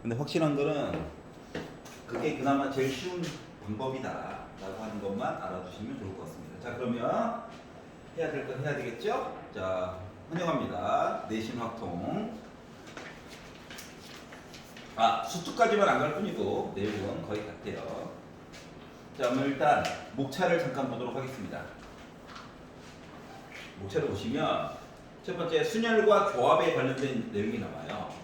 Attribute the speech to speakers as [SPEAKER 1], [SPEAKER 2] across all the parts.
[SPEAKER 1] 근데 확실한 거는 그게 그나마 제일 쉬운 방법이다 라고 하는 것만 알아두시면 좋을 것 같습니다. 자, 그러면 해야 될 건 해야 되겠죠? 자, 환영합니다. 내신 확통. 수투까지만 안 갈 뿐이고 내용은 거의 같아요. 자, 그럼 일단 목차를 잠깐 보도록 하겠습니다. 목차를 보시면 첫 번째 순열과 조합에 관련된 내용이 나와요.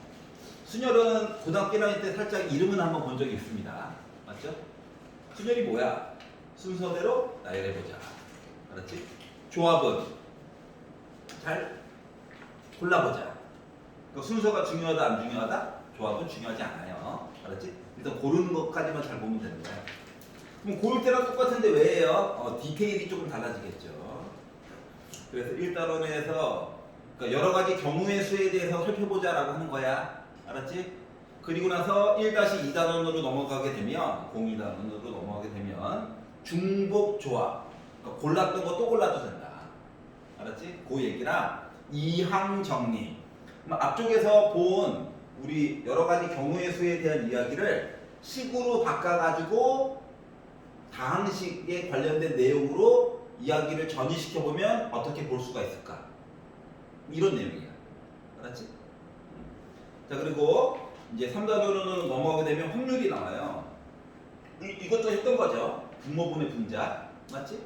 [SPEAKER 1] 순열은 고등학교 1학년 때 살짝 이름은 한번 본 적이 있습니다. 맞죠? 순열이 뭐야? 순서대로 나열해보자. 알았지? 조합은 잘 골라보자. 그 순서가 중요하다 안 중요하다? 조합은 중요하지 않아요. 알았지? 일단 고르는 것까지만 잘 보면 되는 거야. 그럼 고를 때랑 똑같은데 왜 해요? 디테일이 조금 달라지겠죠. 그래서 1단원에서 그러니까 여러 가지 경우의 수에 대해서 살펴보자라고 하는 거야. 알았지? 그리고 나서 1-2단원으로 넘어가게 되면 02단원으로 넘어가게 되면 중복 조합. 그러니까 골랐던 거 또 골라도 된다. 알았지? 그 얘기랑 이항 정리. 앞쪽에서 본 우리 여러 가지 경우의 수에 대한 이야기를 식으로 바꿔가지고 다항식에 관련된 내용으로 이야기를 전이시켜보면 어떻게 볼 수가 있을까? 이런 내용이야. 알았지? 자, 그리고 이제 3단원으로 넘어가게 되면 확률이 나와요. 이것도 했던 거죠. 분모분의 분자. 맞지?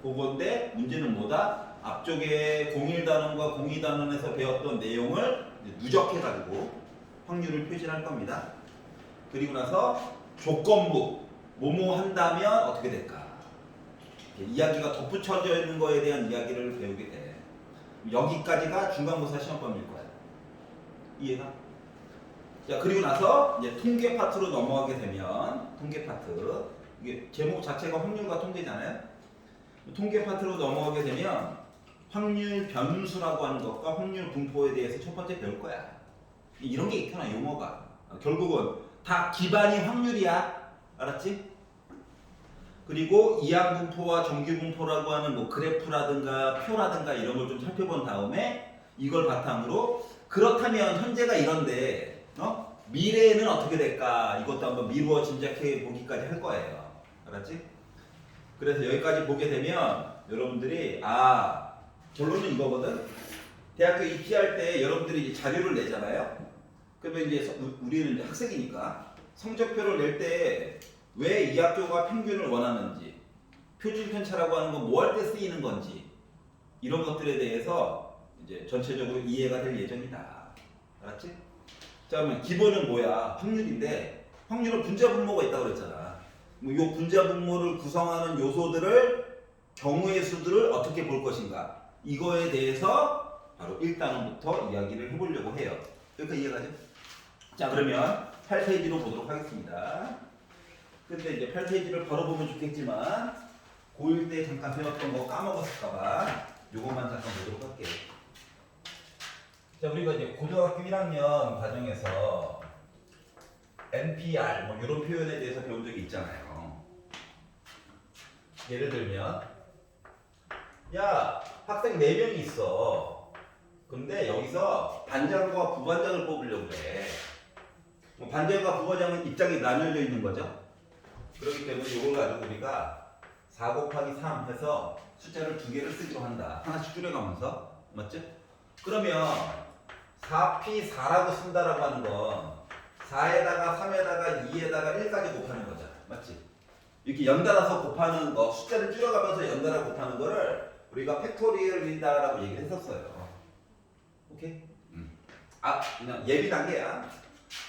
[SPEAKER 1] 그건데 문제는 뭐다? 앞쪽에 01단원과 02단원에서 배웠던 내용을 누적해가지고 확률을 표시할 겁니다. 그리고 나서 조건부. 뭐뭐 한다면 어떻게 될까? 이야기가 덧붙여져 있는 거에 대한 이야기를 배우게 돼. 여기까지가 중간고사 시험범위일 거야. 이해가? 자, 그리고 나서 이제 통계 파트로 넘어가게 되면 통계 파트. 이게 제목 자체가 확률과 통계잖아요. 통계 파트로 넘어가게 되면 확률 변수라고 하는 것과 확률 분포에 대해서 첫 번째 배울 거야. 이런 게 있구나, 용어가. 결국은 다 기반이 확률이야. 알았지? 그리고 이항분포와 정규분포라고 하는 뭐 그래프라든가 표라든가 이런 걸 좀 살펴본 다음에 이걸 바탕으로 그렇다면 현재가 이런데 미래에는 어떻게 될까? 이것도 한번 미루어 짐작해 보기까지 할 거예요. 알았지? 그래서 여기까지 보게 되면 여러분들이 결론은 이거거든. 대학교 입시할 때 여러분들이 이제 자료를 내잖아요. 그러면 이제 우리는 이제 학생이니까 성적표를 낼 때 왜 이 학교가 평균을 원하는지, 표준 편차라고 하는 건 뭐 할 때 쓰이는 건지 이런 것들에 대해서 이제 전체적으로 이해가 될 예정이다. 알았지? 자, 그러면 기본은 뭐야? 확률인데 확률은 분자 분모가 있다고 그랬잖아. 이 분자 분모를 구성하는 요소들을 경우의 수들을 어떻게 볼 것인가? 이거에 대해서 바로 1단원부터 이야기를 해보려고 해요. 여기까지 이해가죠? 자, 그러면 8페이지로 보도록 하겠습니다. 근데 이제 8페이지를 바로 보면 좋겠지만 고1 때 잠깐 배웠던 거 까먹었을까봐 요것만 잠깐 보도록 할게요. 자, 우리가 이제 고등학교 1학년 과정에서 NPR 뭐 이런 표현에 대해서 배운 적이 있잖아요. 예를 들면 학생 4명이 있어. 근데 여기서 반장과 부반장을 뽑으려고 그래. 반장과 부반장은 입장이 나뉘어져 있는 거죠. 그렇기 때문에 이걸 가지고 우리가 4 곱하기 3 해서 숫자를 2개를 쓰기로 한다. 하나씩 줄여가면서. 맞지? 그러면 4P4라고 쓴다라고 하는 건 4에다가 3에다가 2에다가 1까지 곱하는 거잖아. 맞지? 이렇게 연달아서 곱하는 거, 숫자를 줄여가면서 연달아 곱하는 거를 우리가 팩토리얼이다라고 얘기를 했었어요. 오케이? 그냥 예비 단계야.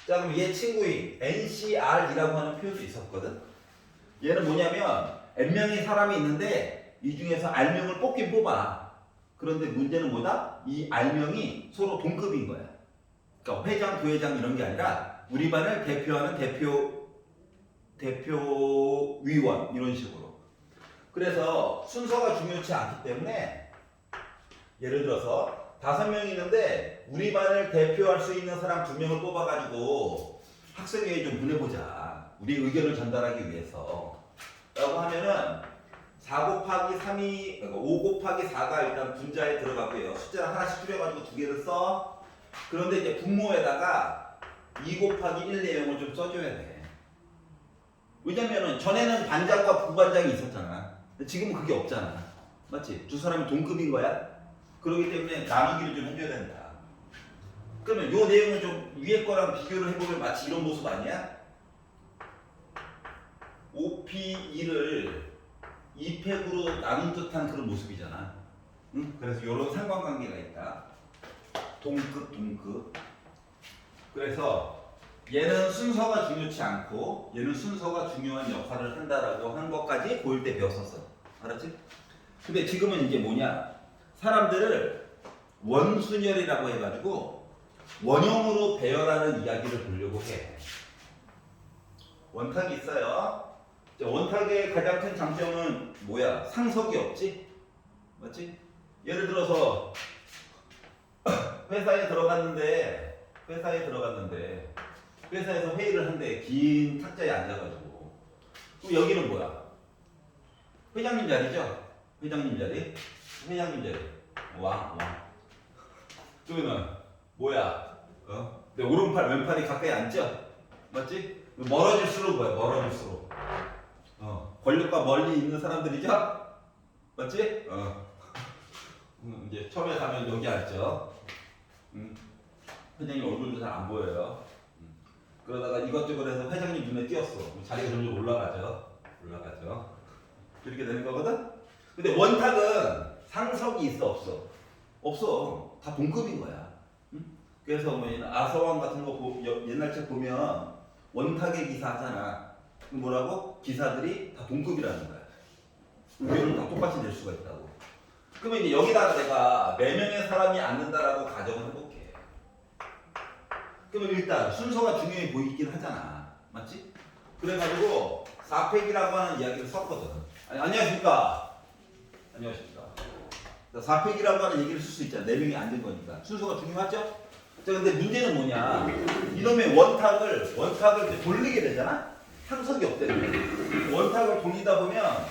[SPEAKER 1] 자, 그럼 얘 친구인 NCR이라고 하는 표현도 있었거든. 얘는 뭐냐면 N명의 사람이 있는데 이 중에서 R명을 뽑긴 뽑아. 그런데 문제는 뭐다? 이 R명이 서로 동급인 거야. 그러니까 회장, 부회장 이런 게 아니라 우리 반을 대표하는 대표위원 이런 식으로. 그래서 순서가 중요치 않기 때문에 예를 들어서 5명이 있는데 우리 반을 대표할 수 있는 사람 2명을 뽑아가지고 학생회의 좀 보내보자. 우리 의견을 전달하기 위해서. 라고 하면은 4 곱하기 3이, 그러니까 5 곱하기 4가 일단 분자에 들어가고요. 숫자를 하나씩 줄여가지고 2개를 써. 그런데 이제 분모에다가 2 곱하기 1 내용을 좀 써줘야 돼. 왜냐면은 전에는 반장과 부반장이 있었잖아. 근데 지금은 그게 없잖아. 맞지? 두 사람이 동급인 거야. 그렇기 때문에 나누기를 좀 해줘야 된다. 그러면 요 내용을 좀 위에 거랑 비교를 해보면 마치 이런 모습 아니야? 5p2를 2팩으로 나눈 듯한 그런 모습이잖아. 응? 그래서 이런 상관관계가 있다. 동급. 그래서 얘는 순서가 중요치 않고 얘는 순서가 중요한 역할을 한다라고 한 것까지 고1 때 배웠었어. 알았지? 근데 지금은 이제 뭐냐? 사람들을 원순열이라고 해가지고 원형으로 배열하는 이야기를 보려고 해. 원탁이 있어요. 원탁의 가장 큰 장점은 뭐야? 상석이 없지? 맞지? 예를 들어서 회사에 들어갔는데 회사에서 회의를 한대. 긴 탁자에 앉아가지고. 그럼 여기는 뭐야? 회장님 자리죠? 회장님 자리. 와. 그러면 뭐야? 내 오른팔 왼팔이 가까이 앉죠? 맞지? 멀어질수록 뭐야? 권력과 멀리 있는 사람들이죠? 맞지? 이제 처음에 가면 여기 앉죠. 회장님 얼굴도 잘 안 보여요. 그러다가 이것저것 해서 회장님 눈에 띄었어. 자리가 점점 올라가죠. 이렇게 되는 거거든? 근데 원탁은 상석이 있어, 없어? 없어. 다 동급인 거야. 그래서 뭐 아서왕 같은 거 옛날 책 보면 원탁의 기사 하잖아. 뭐라고? 기사들이 다 동급이라는 거야. 우리는 다 똑같이 낼 수가 있다고. 그러면 이제 여기다가 내가 4명의 사람이 앉는다라고 가정을 해볼게. 그러면 일단 순서가 중요해 보이긴 하잖아. 맞지? 그래가지고 4팩이라고 하는 이야기를 썼거든. 안녕하십니까? 4팩이라고 하는 얘기를 쓸 수 있잖아. 4명이 앉은 거니까. 순서가 중요하죠? 자, 근데 문제는 뭐냐? 이놈의 원탁을 돌리게 되잖아? 상석이 없대는 거야. 원탁을 돌리다 보면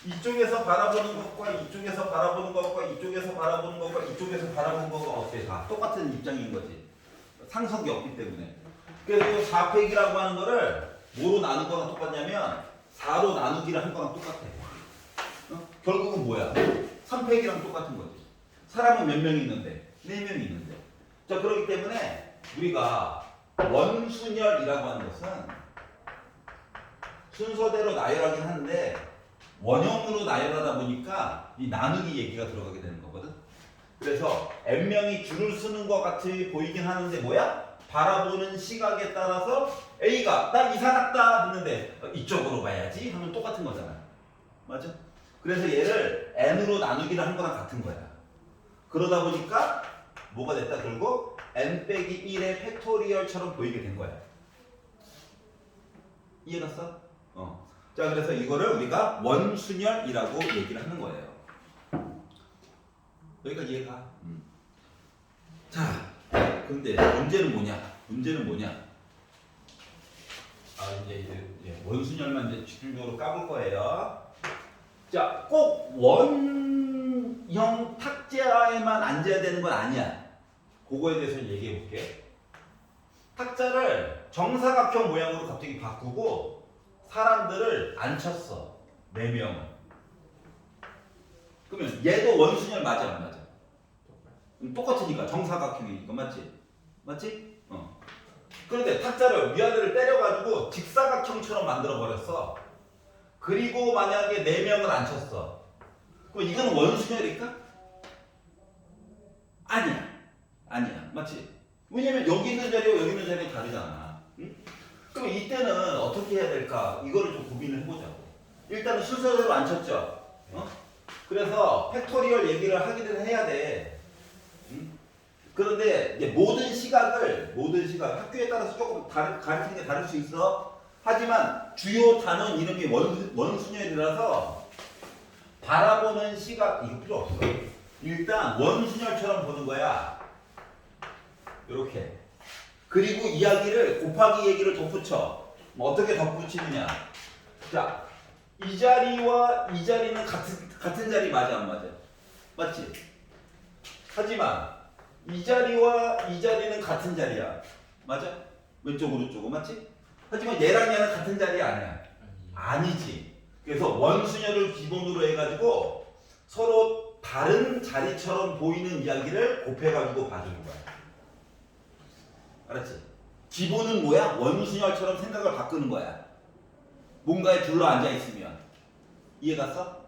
[SPEAKER 1] 이쪽에서 바라보는 것과 이쪽에서 바라보는 것과 이쪽에서 바라보는 것과 이쪽에서 바라보는 것과 어때? 다 똑같은 입장인 거지. 상석이 없기 때문에. 그래서 이 4팩이라고 하는 거를 뭐로 나눈 거랑 똑같냐면 4로 나누기를 한 거랑 똑같아. 결국은 뭐야? 3팩이랑 똑같은 거지. 사람은 몇 명이 있는데? 4명이 있는데. 자, 그렇기 때문에 우리가 원순열이라고 하는 것은 순서대로 나열하긴 하는데 원형으로 나열하다 보니까 이 나누기 얘기가 들어가게 되는 거거든. 그래서 n명이 줄을 쓰는 것 같이 보이긴 하는데 뭐야? 바라보는 시각에 따라서 A가 나 이사갔다 했는데 이쪽으로 봐야지 하면 똑같은 거잖아. 맞아? 그래서 얘를 n으로 나누기를 한 거랑 같은 거야. 그러다 보니까 뭐가 됐다? 결국 n-1의 팩토리얼처럼 보이게 된 거야. 이해갔어? 자, 그래서 이거를 우리가 원순열이라고 얘기를 하는 거예요. 여기까지 이해가? 자, 근데 문제는 뭐냐? 이제 원순열만 이제 집중적으로 까볼 거예요. 자, 꼭 원형 탁자에만 앉아야 되는 건 아니야. 그거에 대해서 얘기해 볼게. 탁자를 정사각형 모양으로 갑자기 바꾸고 사람들을 앉혔어. 4명. 그러면 얘도 원순열 맞아, 안 맞아? 똑같으니까 정사각형이니까 맞지? 그런데 탁자를 위아래를 때려가지고 직사각형처럼 만들어 버렸어. 그리고 만약에 4명을 앉혔어. 그럼 이거는 원순열일까? 아니야. 맞지? 왜냐면 여기 있는 자리와 여기 있는 자리가 다르잖아. 응? 그럼 이때는 어떻게 해야 될까? 이거를 좀 고민을 해보자고. 일단은 순서대로 앉혔죠. 그래서 팩토리얼 얘기를 하기는 해야 돼. 응? 그런데 이제 모든 시각 학교에 따라서 조금 가르치는 게 다를 수 있어. 하지만 주요 단원 이름이 원순열이라서 바라보는 시각 이거 필요 없어. 일단 원순열처럼 보는 거야. 이렇게. 그리고 이야기를 곱하기 얘기를 덧붙여. 어떻게 덧붙이느냐? 자, 이 자리와 이 자리는 같은 자리 맞아, 안 맞아? 맞지? 하지만 이 자리와 이 자리는 같은 자리야. 맞아? 왼쪽 오른쪽은 맞지? 하지만 얘랑 얘는 같은 자리 아니야. 아니지. 그래서 원순열을 기본으로 해가지고 서로 다른 자리처럼 보이는 이야기를 곱해가지고 봐주는 거야. 알았지? 기본은 뭐야? 원순열처럼 생각을 바꾸는 거야. 뭔가에 둘러앉아 있으면. 이해 갔어?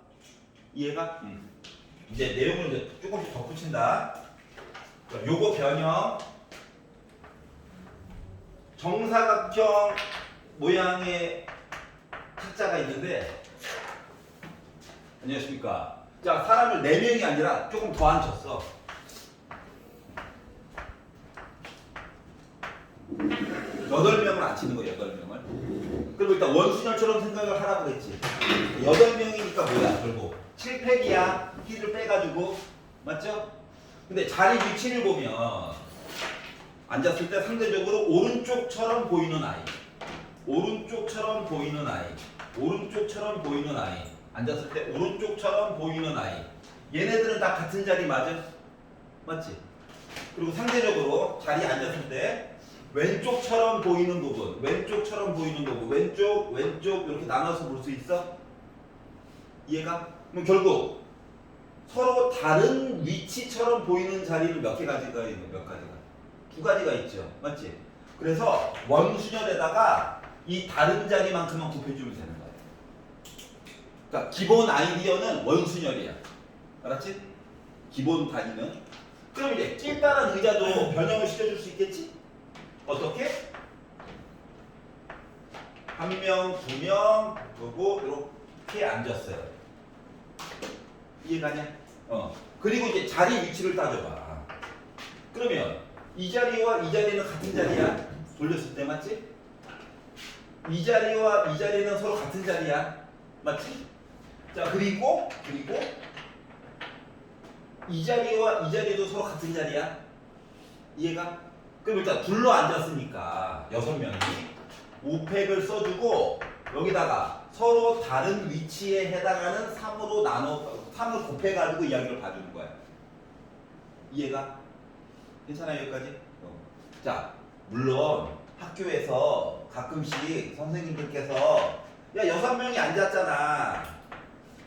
[SPEAKER 1] 이해가? 이제 내용을 이제 조금씩 덧붙인다. 요거 변형. 정사각형 모양의 탁자가 있는데, 안녕하십니까? 자, 사람을 4명이 아니라 조금 더 앉혔어. 8명을 앉히는 거예요, 8명을. 그리고 일단 원순열처럼 생각을 하라고 그랬지. 8명이니까 뭐야, 결국. 7팩이야. 키를 빼가지고. 맞죠? 근데 자리 위치를 보면, 앉았을 때 상대적으로 오른쪽처럼 보이는 아이. 오른쪽처럼 보이는 아이. 오른쪽처럼 보이는 아이. 앉았을 때 오른쪽처럼 보이는 아이. 얘네들은 다 같은 자리 맞아? 맞지? 그리고 상대적으로 자리에 앉았을 때 왼쪽처럼 보이는 부분, 왼쪽처럼 보이는 부분, 왼쪽, 왼쪽 이렇게 나눠서 볼 수 있어? 이해가? 그럼 결국 서로 다른 위치처럼 보이는 자리를 몇 가지가 있는 몇 가지가? 2가지가 있죠. 맞지? 그래서 원순열에다가 이 다른 자리만큼만 곱해주면 되는 거예요. 그러니까 기본 아이디어는 원순열이야. 알았지? 기본 단위는. 그럼 이제 낄따란 의자도 변형을 시켜줄 수 있겠지? 어떻게? 1명, 2명, 그리고 이렇게 앉았어요. 이해가냐? 그리고 이제 자리 위치를 따져봐. 그러면 이 자리와 이 자리는 같은 자리야. 돌렸을 때 맞지? 이 자리와 이 자리는 서로 같은 자리야. 맞지? 자, 그리고 이 자리와 이 자리도 서로 같은 자리야. 이해가? 그럼 일단 둘러 앉았으니까 6명이 우팩을 써주고 여기다가 서로 다른 위치에 해당하는 3을 곱해가지고 이야기를 봐주는 거야. 이해가? 괜찮아요, 여기까지? 자, 물론 학교에서 가끔씩 선생님들께서 야, 6명이 앉았잖아.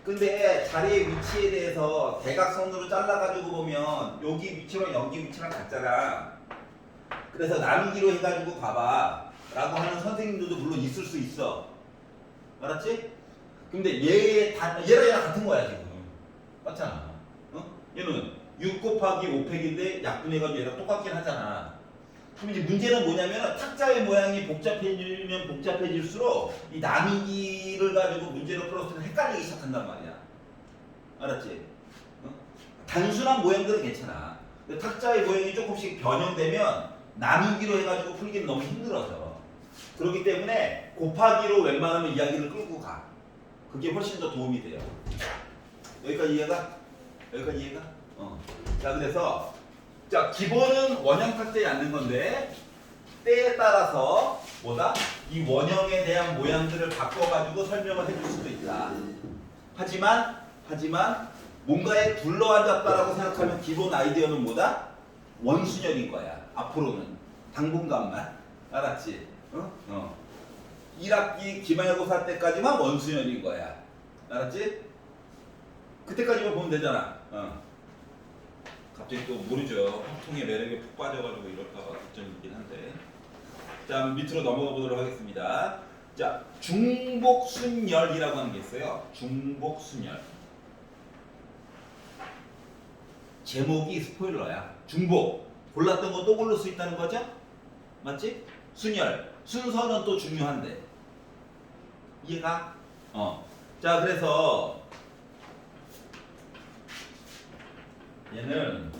[SPEAKER 1] 근데 자리의 위치에 대해서 대각선으로 잘라가지고 보면 여기 위치랑 여기 위치랑 같잖아. 그래서 나누기로 해가지고 봐봐 라고 하는 선생님들도 물론 있을 수 있어. 알았지? 근데 얘랑 같은 거야 지금. 맞잖아. 얘는 6 곱하기 5팩인데 약분해가지고 얘랑 똑같긴 하잖아. 그럼 이제 문제는 뭐냐면 탁자의 모양이 복잡해지면 복잡해질수록 이 나누기를 가지고 문제를 풀었을 때 헷갈리기 시작한단 말이야. 알았지? 단순한 모양들은 괜찮아. 근데 탁자의 모양이 조금씩 변형되면 나누기로 해가지고 풀기는 너무 힘들어서. 그렇기 때문에 곱하기로 웬만하면 이야기를 끌고 가. 그게 훨씬 더 도움이 돼요. 여기까지 이해가? 여기까지 이해가? 자, 그래서 자, 기본은 원형 탁자에 앉는 건데 때에 따라서 뭐다? 이 원형에 대한 모양들을 바꿔가지고 설명을 해줄 수도 있다. 하지만 뭔가에 둘러앉았다라고 생각하면 기본 아이디어는 뭐다? 원순열인 거야. 앞으로는 당분간만. 알았지? 1학기 기말고사 때까지만 원순열인 거야. 알았지? 그때까지만 보면 되잖아. 갑자기 또 모르죠. 통의 매력에 푹 빠져가지고 이럴까봐 걱정이긴 한데. 자, 밑으로 넘어가 보도록 하겠습니다. 자, 중복순열이라고 하는 게 있어요. 중복순열. 제목이 스포일러야. 중복. 골랐던 거 또 고를 수 있다는 거죠? 맞지? 순열. 순서는 또 중요한데. 이해가? 자, 그래서 얘는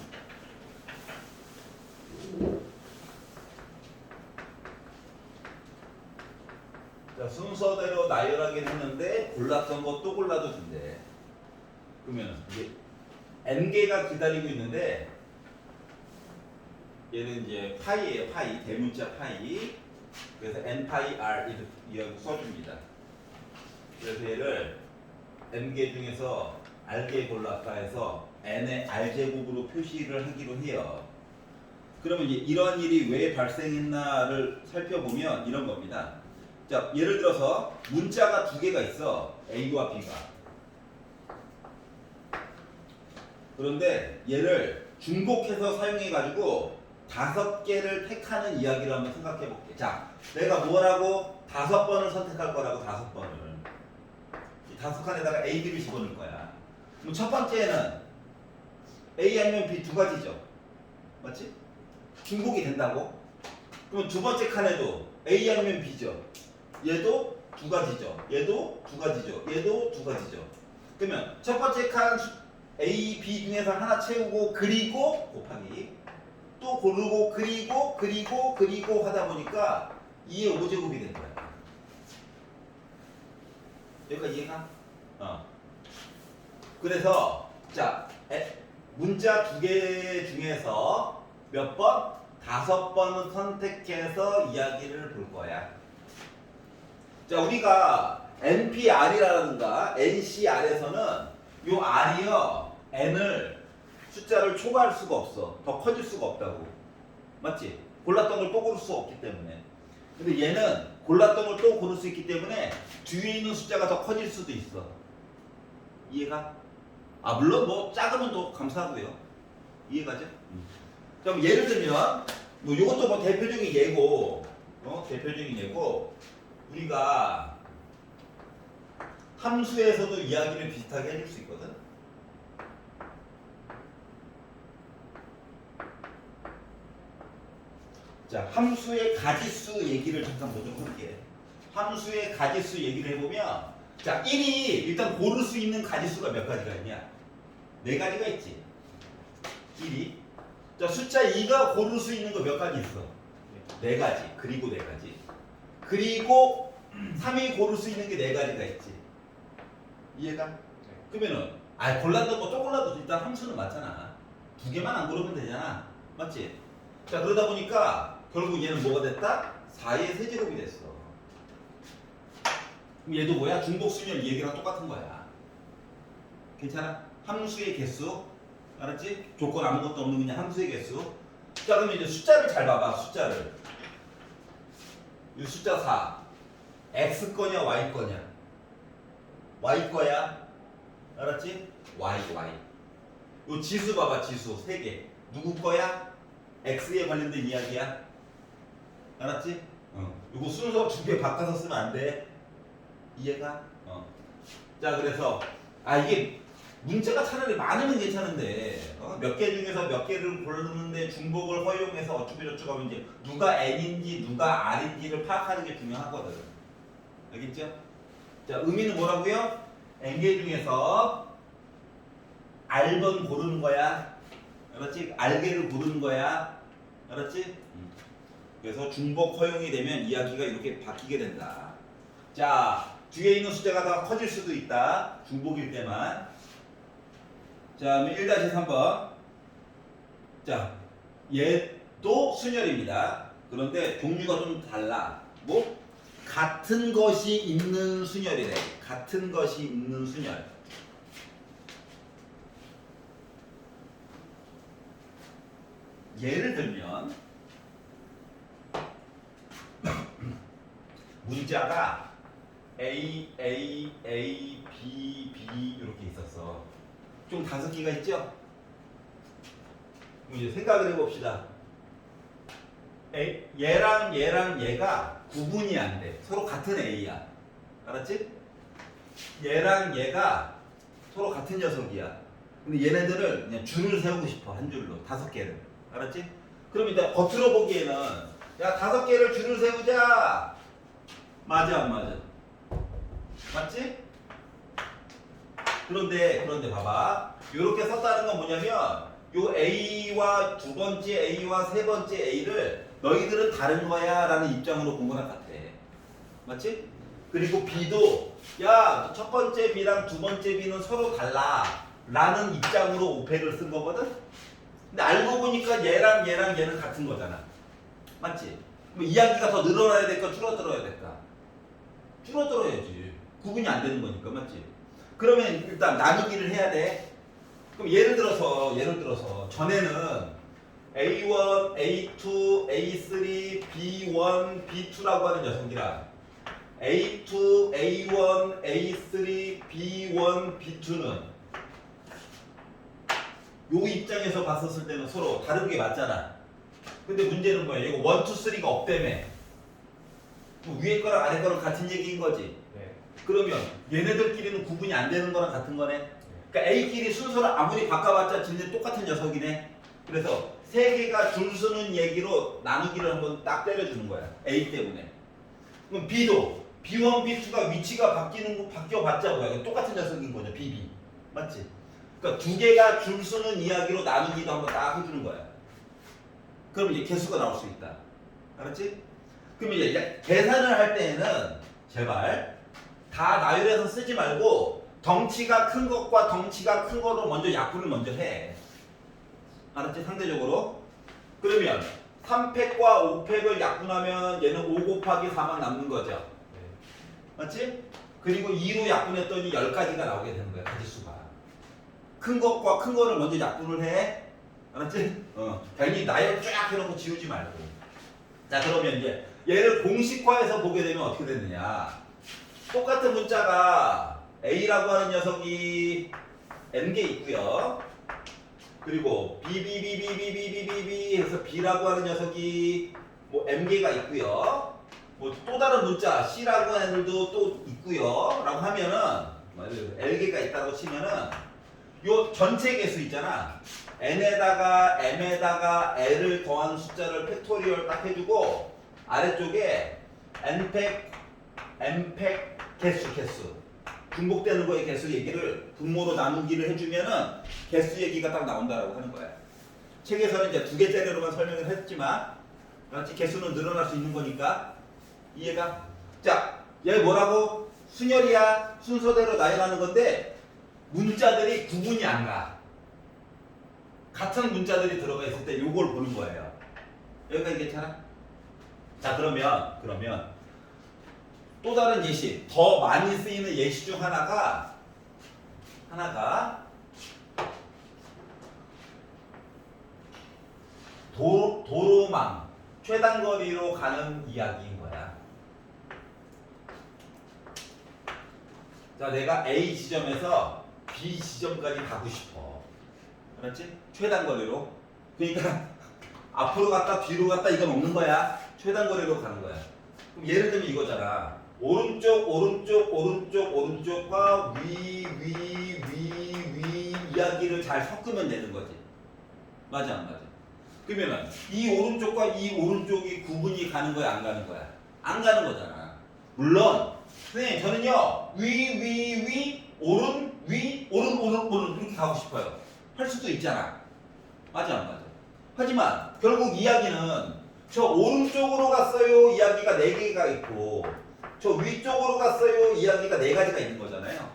[SPEAKER 1] 자, 순서대로 나열하긴 했는데 골랐던 거 또 골라도 된대. 그러면 이제 n개가 기다리고 있는데 얘는 이제 파이예요. 파이. 대문자 파이. 그래서 n파이 r 이렇게 써줍니다. 그래서 얘를 n개 중에서 r개 골랐다 해서 n의 r제곱으로 표시를 하기로 해요. 그러면 이제 이런 일이 왜 발생했나를 살펴보면 이런 겁니다. 자, 예를 들어서 문자가 두 개가 있어. A와 B가. 그런데 얘를 중복해서 사용해가지고 5개를 택하는 이야기를 한번 생각해 볼게. 자, 내가 뭐라고 5번을 선택할 거라고 5번을. 이 5칸에다가 A, B를 집어넣을 거야. 그럼 첫 번째는 A 아니면 B 두 가지죠. 맞지? 중복이 된다고? 그럼 두 번째 칸에도 A 아니면 B죠. 얘도 두 가지죠. 얘도 두 가지죠. 얘도 두 가지죠. 그러면 첫 번째 칸 A, B 중에서 하나 채우고 그리고 곱하기 또 고르고 그리고 하다 보니까 2의 5제곱이 된 거야. 여기가 이해가? 그래서 자 문자 두 개 중에서 몇 번? 5번을 선택해서 이야기를 볼 거야. 자, 우리가 NPR이라든가 NCR에서는 요 R이요 N을 숫자를 초과할 수가 없어. 더 커질 수가 없다고. 맞지? 골랐던 걸 또 고를 수 없기 때문에. 근데 얘는 골랐던 걸 또 고를 수 있기 때문에 뒤에 있는 숫자가 더 커질 수도 있어. 이해가? 물론 뭐 작으면 더 감사하고요. 이해가죠? 그럼 예를 들면 뭐 이것도 뭐 대표적인 예고, 대표적인 예고 우리가 함수에서도 이야기를 비슷하게 해줄 수 있거든. 자, 함수의 가지수 얘기를 잠깐 먼저 해볼게. 함수의 가지수 얘기를 해보면, 자, 1이 일단 고를 수 있는 가지수가 몇 가지가 있냐? 4가지가 있지. 1이. 자, 숫자 2가 고를 수 있는 거 몇 가지 있어? 4가지. 그리고 4가지. 그리고 3이 고를 수 있는 게 4가지가 있지. 이해가? 그러면은, 골랐던 거 또 골라도 일단 함수는 맞잖아. 2개만 안 고르면 되잖아. 맞지? 자, 그러다 보니까 결국 얘는 뭐가 됐다? 4의 세제곱이 됐어. 그럼 얘도 뭐야? 중복수면 이 얘기랑 똑같은 거야. 괜찮아? 함수의 개수. 알았지? 조건 아무것도 없는 그냥 함수의 개수. 자, 그러면 이제 숫자를 잘 봐봐. 숫자를. 이 숫자 4. X 거냐 Y 거냐? Y 거야. 알았지? Y. 이 지수 봐봐. 지수 3개. 누구 거야? X에 관련된 이야기야. 알았지? 이거 순서 2개 바꿔서 쓰면 안 돼. 이해가? 자, 그래서 이게 문자가 차라리 많으면 괜찮은데 몇 개 중에서 몇 개를 고르는데 중복을 허용해서 어쩌고저쩌고 하면 이제 누가 N인지 누가 R인지를 파악하는 게 중요하거든. 알겠죠? 자, 의미는 뭐라고요? N개 중에서 R번 고르는 거야. 알았지? R개를 고르는 거야. 알았지? 그래서 중복 허용이 되면 이야기가 이렇게 바뀌게 된다. 자, 뒤에 있는 숫자가 더 커질 수도 있다. 중복일 때만. 자, 1-3번. 자, 얘도 순열입니다. 그런데 종류가 좀 달라. 뭐? 같은 것이 있는 순열이래. 같은 것이 있는 순열. 예를 들면 문자가 A, A, A, B, B 이렇게 있었어. 좀 5개가 있죠? 그럼 이제 생각을 해봅시다. 얘랑 얘가 구분이 안 돼. 서로 같은 A야. 알았지? 얘랑 얘가 서로 같은 녀석이야. 근데 얘네들을 그냥 줄을 세우고 싶어. 한 줄로. 5개를. 알았지? 그럼 이제 겉으로 보기에는 야 5개를 줄을 세우자. 맞아 안 맞아? 맞지? 그런데 봐봐. 이렇게 썼다는 건 뭐냐면 요 A와 두 번째 A와 세 번째 A를 너희들은 다른 거야 라는 입장으로 본 거랑 같아. 맞지? 그리고 B도 야 첫 번째 B랑 두 번째 B는 서로 달라 라는 입장으로 오펙을 쓴 거거든? 근데 알고 보니까 얘는 같은 거잖아. 맞지? 그럼 이야기가 더 늘어나야 될까 줄어들어야 될까? 줄어들어야지. 구분이 안 되는 거니까. 맞지? 그러면 일단 나누기를 해야 돼. 그럼 예를 들어서 전에는 A1, A2, A3, B1, B2라고 하는 녀석이라 A2, A1, A3, B1, B2는 요 입장에서 봤었을 때는 서로 다른 게 맞잖아. 근데 문제는 뭐야? 이거 1, 2, 3가 없다며. 뭐 위에 거랑 아래 거랑 같은 얘기인 거지.
[SPEAKER 2] 네.
[SPEAKER 1] 그러면 얘네들끼리는 구분이 안 되는 거랑 같은 거네. 그러니까 A끼리 순서를 아무리 바꿔봤자 진짜 똑같은 녀석이네. 그래서 세 개가 줄 서는 얘기로 나누기를 한번 딱 때려주는 거야. A 때문에. 그럼 B도 B1, B2가 위치가 바뀌어봤자 뭐야? 똑같은 녀석인 거죠. BB. 맞지? 그러니까 두 개가 줄 서는 이야기로 나누기도 한번 딱 해주는 거야. 그럼 이제 개수가 나올 수 있다. 알았지? 그럼 이제 계산을 할 때에는 제발 다 나열해서 쓰지 말고 덩치가 큰 것과 덩치가 큰 거로 먼저 약분을 먼저 해. 알았지? 상대적으로. 그러면 3팩과 5팩을 약분하면 얘는 5 곱하기 4만 남는 거죠.
[SPEAKER 2] 네.
[SPEAKER 1] 맞지? 그리고 2로 약분했더니 10가지가 나오게 되는 거야. 가지수가. 큰 것과 큰 거를 먼저 약분을 해. 알았지? 괜히 나열 쫙 해놓고 지우지 말고. 자, 그러면 이제 얘를 공식화해서 보게 되면 어떻게 되느냐. 똑같은 문자가 A라고 하는 녀석이 N개 있고요. 그리고 B 해서 B라고 하는 녀석이 뭐 M개가 있고요. 뭐 또 다른 문자 C라고 하는 애들도 또 있고요. 라고 하면은 L개가 있다고 치면은 요 전체 개수 있잖아. N에다가 M에다가 L을 더한 숫자를 팩토리얼 딱 해주고 아래쪽에 N팩, M팩 개수 중복되는 거의 개수 얘기를 분모로 나누기를 해주면은 개수 얘기가 딱 나온다라고 하는 거야. 책에서는 이제 2개짜리로만 설명을 했지만 맞지? 개수는 늘어날 수 있는 거니까 이해가? 자, 얘 뭐라고? 순열이야. 순서대로 나열하는 건데 문자들이 구분이 안 가. 같은 문자들이 들어가 있을 때 요걸 보는 거예요. 여기까지 괜찮아? 자, 그러면 또 다른 예시, 더 많이 쓰이는 예시 중 하나가 도로망, 최단거리로 가는 이야기인 거야. 자, 내가 A 지점에서 B 지점까지 가고 싶어. 그렇지? 최단거리로. 그러니까 앞으로 갔다 뒤로 갔다 이건 없는 거야. 최단거리로 가는 거야. 그럼 예를 들면 이거잖아. 오른쪽과 위 이야기를 잘 섞으면 되는 거지. 맞아, 안 맞아? 그러면은 이 오른쪽과 이 오른쪽이 구분이 가는 거야, 안 가는 거야? 안 가는 거잖아. 물론 선생님 저는요 오른 이렇게 가고 싶어요. 할 수도 있잖아. 맞아, 안 맞아? 하지만 결국 이야기는 저 오른쪽으로 갔어요 이야기가 4개가 있고 저 위쪽으로 갔어요 이야기가 4가지가 있는 거잖아요.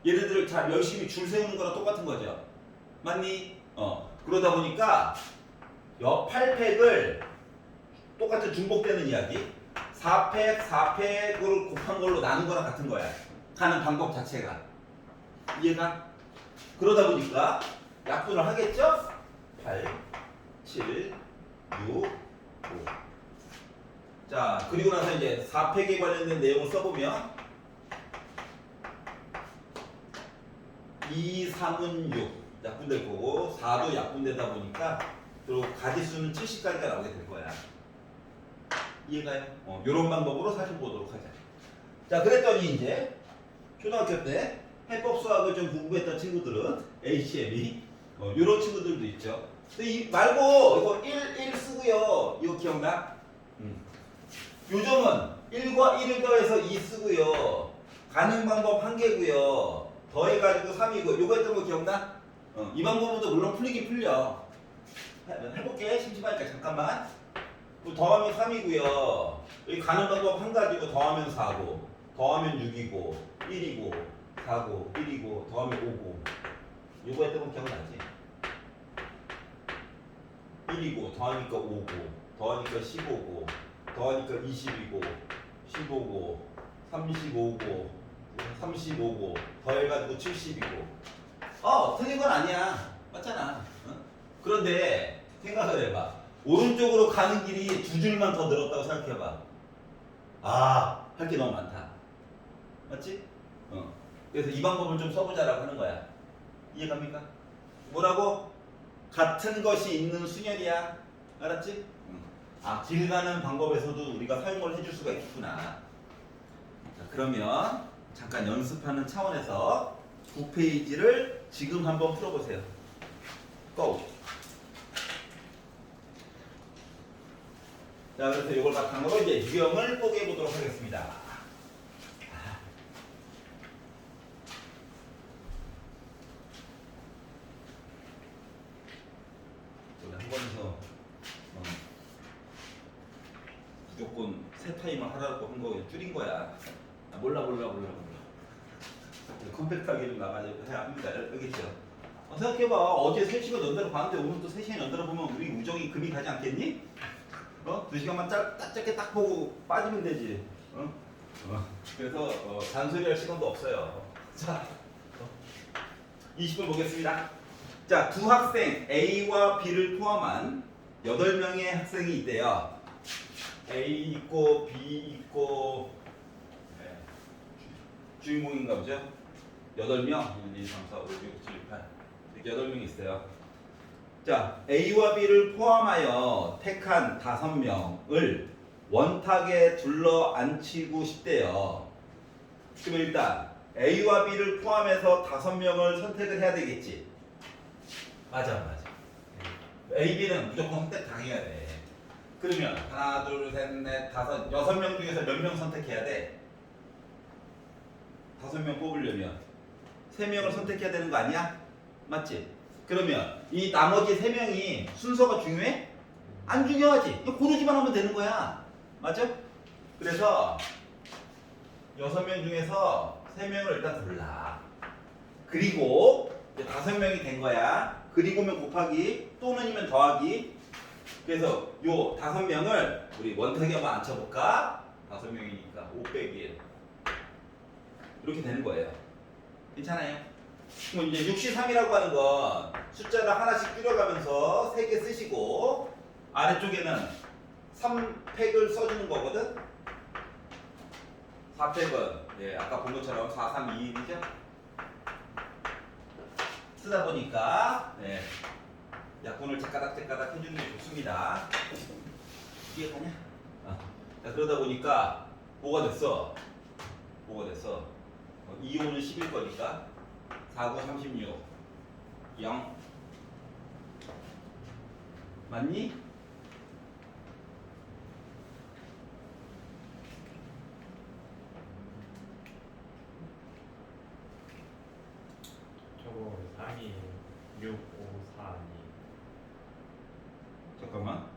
[SPEAKER 1] 얘네들을 잘 열심히 줄 세우는 거랑 똑같은 거죠. 맞니? 그러다 보니까 옆 8팩을 똑같은 중복되는 이야기 4팩을 곱한 걸로 나눈 거랑 같은 거야. 가는 방법 자체가. 이해가? 그러다 보니까 약분을 하겠죠? 8, 7, 6, 5. 자, 그리고 나서 이제 4팩에 관련된 내용을 써보면 2, 3은 6 약분될 거고 4도 약분되다 보니까 그리고 가지수는 70까지가 나오게 될 거야. 이해가요? 요런 방법으로 살펴보도록 하자. 자, 그랬더니 이제 초등학교 때 해법 수학을 좀 공부했던 친구들은 HM이 요런 친구들도 있죠. 근데 이 말고 이거 1 쓰고요. 이거 기억나? 요즘은 1과 1을 더해서 2 쓰고요. 가는 방법 1개고요. 더해가지고 3이고 요거 했던 거 기억나? 이 방법도 물론 풀리긴 풀려. 해볼게. 심심하니까 잠깐만. 더하면 3이고요. 여기 가는 방법 1가지고 더하면 4고 더하면 6이고 1이고 4고 1이고 더하면 5고 요거 했던 거 기억나지? 1이고 더하니까 5고 더하니까 15고 더하니까 20이고 15고 35고 35고 더해가지고 70이고 틀린 건 아니야. 맞잖아. 그런데 생각을 해봐. 오른쪽으로 가는 길이 두 줄만 더 늘었다고 생각해봐. 아, 할 게 너무 많다. 맞지? 그래서 이 방법을 좀 써보자라고 하는 거야. 이해갑니까? 뭐라고? 같은 것이 있는 순열이야. 알았지? 아, 길 가는 방법에서도 우리가 사용을 해줄 수가 있구나. 자, 그러면 잠깐 연습하는 차원에서 9페이지를 지금 한번 풀어보세요. 고! 자, 그래서 이걸 바탕으로 이제 유형을 뽀개 보도록 하겠습니다. 한 번에서 무조건 세 타임을 하라고 한 거 줄인 거야. 아, 몰라. 컴팩트하게 좀 나가려고 해야 합니다. 알겠죠? 생각해봐. 어제 3시간 연달아 봤는데 오늘 또 3시간 연달아 보면 우리 우정이 금이 가지 않겠니? 2시간만 짧게 딱 보고 빠지면 되지. 그래서 잔소리할 시간도 없어요. 자, 20분 보겠습니다. 자, 두 학생 A와 B를 포함한 8명의 학생이 있대요. A 있고 B 있고 주인공인가 보죠? 8명? 1, 2, 3, 4, 5, 6, 7, 8 이렇게 8명이 있어요. 자, A와 B를 포함하여 택한 5명을 원탁에 둘러 앉히고 싶대요. 그러면 일단 A와 B를 포함해서 5명을 선택을 해야 되겠지. 맞아. A, B는 무조건 선택 당해야 돼. 그러면 하나, 둘, 셋, 넷, 다섯, 6명 중에서 몇 명 선택해야 돼? 5명 뽑으려면 3명을 선택해야 되는 거 아니야? 맞지? 그러면 이 나머지 3명이 순서가 중요해? 안 중요하지. 고르기만 하면 되는 거야. 맞죠? 그래서 6명 중에서 3명을 일단 골라. 그리고 이제 5명이 된 거야. 그리고면 곱하기 또는이면 더하기. 그래서 요 5명을 우리 원탁에 한번 앉혀볼까? 5명이니까 5 빼기 1 이렇게 되는 거예요. 괜찮아요? 그럼 이제 63이라고 하는 건 숫자를 하나씩 줄여가면서 3개 쓰시고 아래쪽에는 3팩을 써주는 거거든? 4팩은 아까 본 것처럼 4, 3, 2, 1이죠? 쓰다 보니까 약분을 제까닥 해주는 게 좋습니다. 이해가냐? 자, 그러다 보니까 뭐가 됐어? 2호는 10일 거니까 4, 9, 36 0 맞니?
[SPEAKER 2] 저거 3이 6, 5, 4, 2
[SPEAKER 1] 잠깐만.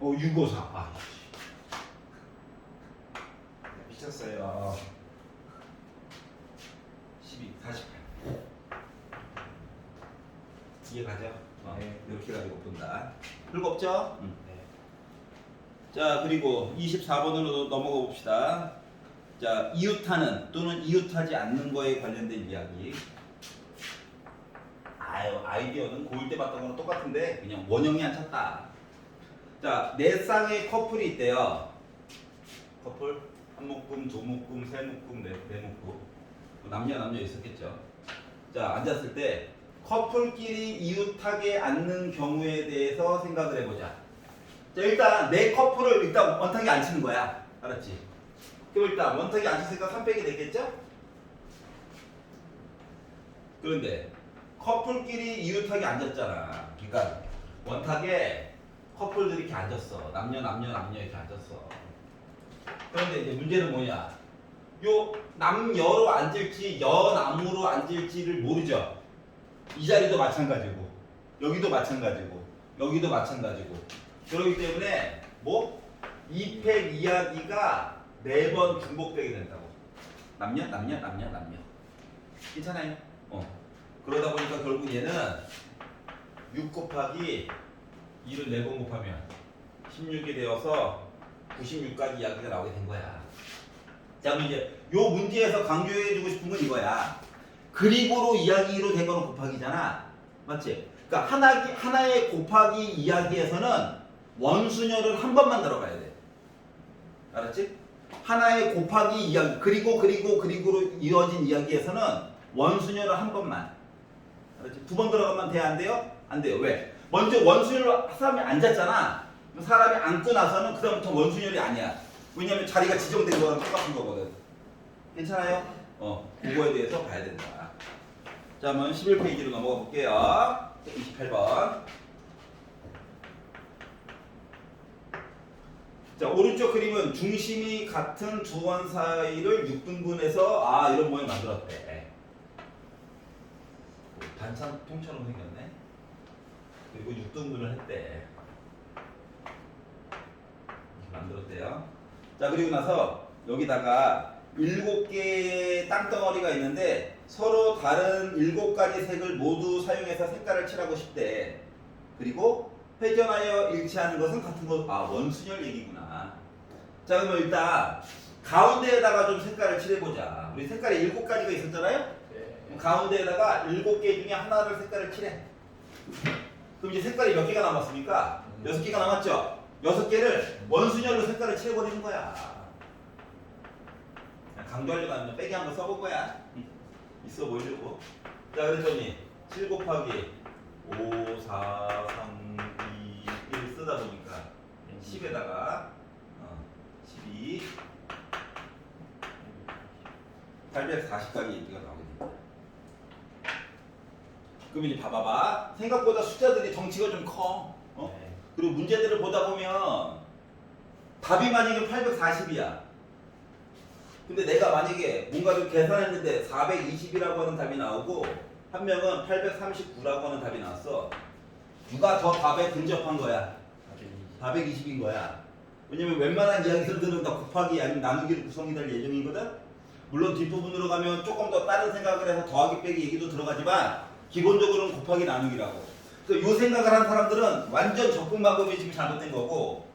[SPEAKER 1] 654. 아, 미쳤어요. 12, 48. 이해가죠?
[SPEAKER 2] 네.
[SPEAKER 1] 이렇게 가지고 본다. 별거 없죠?
[SPEAKER 2] 네.
[SPEAKER 1] 자, 그리고 24번으로 넘어가 봅시다. 자, 이웃하는 또는 이웃하지 않는 거에 관련된 이야기. 아이디어는 고1 때 봤던 거랑 똑같은데 그냥 원형이 안 찼다. 자, 4쌍의 커플이 있대요. 커플 한 묶음, 두 묶음, 세 묶음, 네 묶음. 남녀 있었겠죠. 자, 앉았을 때 커플끼리 이웃하게 앉는 경우에 대해서 생각을 해보자. 자, 일단 내 커플을 일단 원탁에 앉히는 거야. 알았지? 그럼 일단 원탁에 앉혔으니까 300이 되겠죠? 그런데 커플끼리 이웃하게 앉았잖아. 그러니까 원탁에 커플들이 이렇게 앉았어. 남녀 이렇게 앉았어. 그런데 이제 문제는 뭐냐? 요 남여로 앉을지 여남으로 앉을지를 모르죠. 이 자리도 마찬가지고 여기도 마찬가지고 여기도 마찬가지고 그렇기 때문에 뭐 2팩 이야기가 4번 중복되게 된다고. 남녀 괜찮아요? 그러다 보니까 결국 얘는 6 곱하기 2를 4번 곱하면 16이 되어서 96까지 이야기가 나오게 된 거야. 자, 그럼 이제 요 문제에서 강조해주고 싶은 건 이거야. 그리고로 이야기로 된 거는 곱하기잖아. 맞지? 그러니까 하나의 곱하기 이야기에서는 원순열은 한 번만 들어가야 돼. 알았지? 하나의 곱하기 이야기 그리고로 이어진 이야기에서는 원순열은 한 번만. 알았지? 두 번 들어가면 돼? 안 돼요? 안 돼요. 왜? 먼저 원순열로 사람이 앉았잖아. 사람이 앉고 나서는 그다음부터 원순열이 아니야. 왜냐면 자리가 지정된 거랑 똑같은 거거든. 괜찮아요? 그거에 대해서 봐야 된다. 자, 한번 11페이지로 넘어가 볼게요. 28번. 자, 오른쪽 그림은 중심이 같은 두 원 사이를 6등분해서 이런 모양 만들었대. 반찬통처럼 생겼네. 그리고 6등분을 했대. 이렇게 만들었대요. 자, 그리고 나서 여기다가 7개의 땅덩어리가 있는데 서로 다른 7가지 색을 모두 사용해서 색깔을 칠하고 싶대. 그리고 회전하여 일치하는 것은 같은 것. 원순열 얘기구나. 자, 그러면 일단 가운데에다가 좀 색깔을 칠해보자. 우리 색깔이 7가지가 있었잖아요?
[SPEAKER 2] 네.
[SPEAKER 1] 가운데에다가 7개 중에 하나를 색깔을 칠해. 그럼 이제 색깔이 몇 개가 남았습니까? 6개가 남았죠? 6개를 원순열로 색깔을 칠해버리는 거야. 강조하려고 하면 빼기 한번 써볼 거야. 있어 보이려고. 자, 그랬더니 7 곱하기 5, 4, 3, 2, 1 쓰다 보니까 10에다가 12, 840까지 얘기가 나오게 됩니다. 그럼 이제 봐봐봐. 생각보다 숫자들이 덩치가 좀 커.
[SPEAKER 2] 네.
[SPEAKER 1] 그리고 문제들을 보다 보면 답이 만약에 840이야. 근데 내가 만약에 뭔가를 계산했는데 420이라고 하는 답이 나오고 한 명은 839라고 하는 답이 나왔어. 누가 더 답에 근접한 거야? 420인 거야. 왜냐면 웬만한 이야기들은 다 곱하기 아니면 나누기로 구성이 될 예정이거든. 물론 뒷부분으로 가면 조금 더 다른 생각을 해서 더하기 빼기 얘기도 들어가지만 기본적으로는 곱하기 나누기라고. 이 생각을 한 사람들은 완전 접근 방법이 지금 잘못된 거고,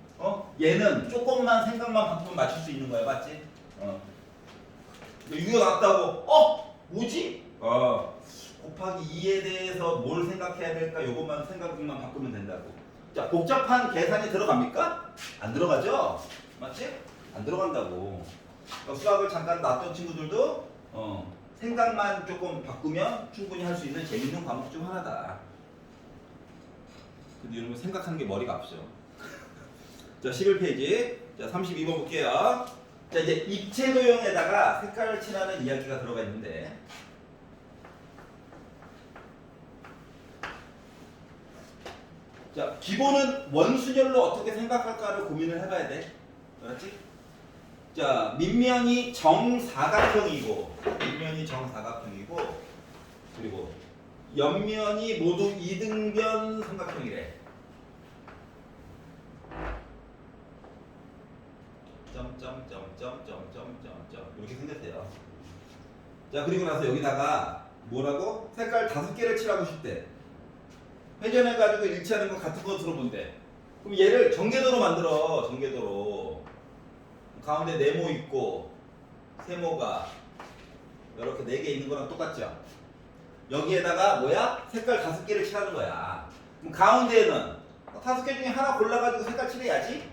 [SPEAKER 1] 얘는 조금만 생각만 바꾸면 맞출 수 있는 거야, 맞지? 이거 나왔다고, 뭐지? 곱하기 2에 대해서 뭘 생각해야 될까? 요것만 생각만 바꾸면 된다고. 자, 복잡한 계산이 들어갑니까? 안 들어가죠? 맞지? 안 들어간다고. 그러니까 수학을 잠깐 놨던 친구들도 생각만 조금 바꾸면 충분히 할 수 있는 재밌는 과목 중 하나다. 근데 여러분 생각하는 게 머리가 아프죠. 자, 11페이지. 자, 32번 볼게요. 자, 이제 입체 도형에다가 색깔을 칠하는 이야기가 들어가 있는데, 자, 기본은 원순열로 어떻게 생각할까를 고민을 해봐야 돼. 알았지? 자, 밑면이 정사각형이고, 그리고 옆면이 모두 이등변 삼각형이래. 이렇게 생겼대요. 자, 그리고 나서 여기다가 뭐라고? 색깔 5개를 칠하고 싶대. 회전해가지고 일치하는 거 같은 거 들어본대. 그럼 얘를 정계도로 만들어. 정계도로. 가운데 네모 있고 세모가 이렇게 4개 있는 거랑 똑같죠? 여기에다가 뭐야? 색깔 5개를 칠하는 거야. 그럼 가운데에는 5개 중에 하나 골라가지고 색깔 칠해야지.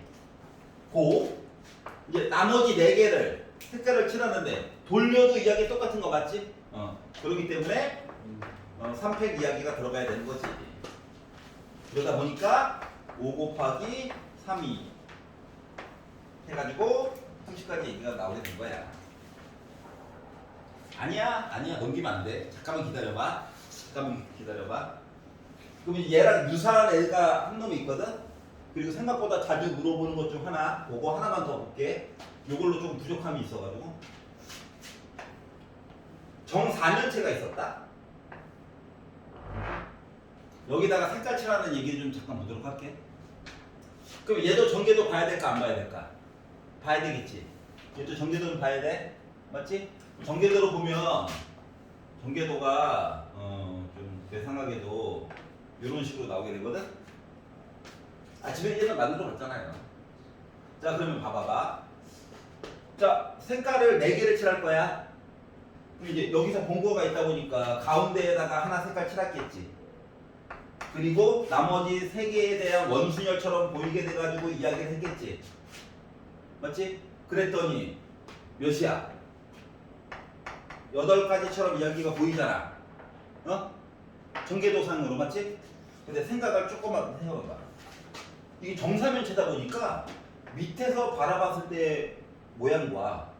[SPEAKER 1] 이제 나머지 4개를 색깔을 칠하는데 돌려도 이야기 똑같은 거 맞지? 그렇기 때문에 3팩 이야기가 들어가야 되는 거지. 그러다 보니까 5 곱하기 3이 해가지고 30까지 얘기가 나오게 된 거야. 아니야 넘기면 안 돼. 잠깐만 기다려봐. 그럼 얘랑 유사한 애가 한 놈이 있거든. 그리고 생각보다 자주 물어보는 것 중 하나, 그거 하나만 더 볼게. 요걸로 좀 부족함이 있어가지고 정사면체가 있었다. 여기다가 색깔 칠하는 얘기를 좀 잠깐 보도록 할게. 그럼 얘도 전개도 봐야 될까 안 봐야 될까? 봐야 되겠지. 얘도 전개도는 봐야 돼. 맞지? 전개도로 보면 전개도가 좀 괴상하게도 이런 식으로 나오게 되거든. 아침에 얘는 만들어 봤잖아요. 자, 그러면 봐봐봐. 자, 색깔을 4개를 칠할 거야. 그럼 이제 여기서 본거가 있다 보니까 가운데에다가 하나 색깔 칠했겠지. 그리고 나머지 세 개에 대한 원순열처럼 보이게 돼가지고 이야기를 했겠지. 맞지? 그랬더니 몇이야? 8가지처럼 이야기가 보이잖아. 어? 전개도상으로 맞지? 근데 생각을 조금만 해봐봐. 이게 정사면체다 보니까 밑에서 바라봤을 때 모양과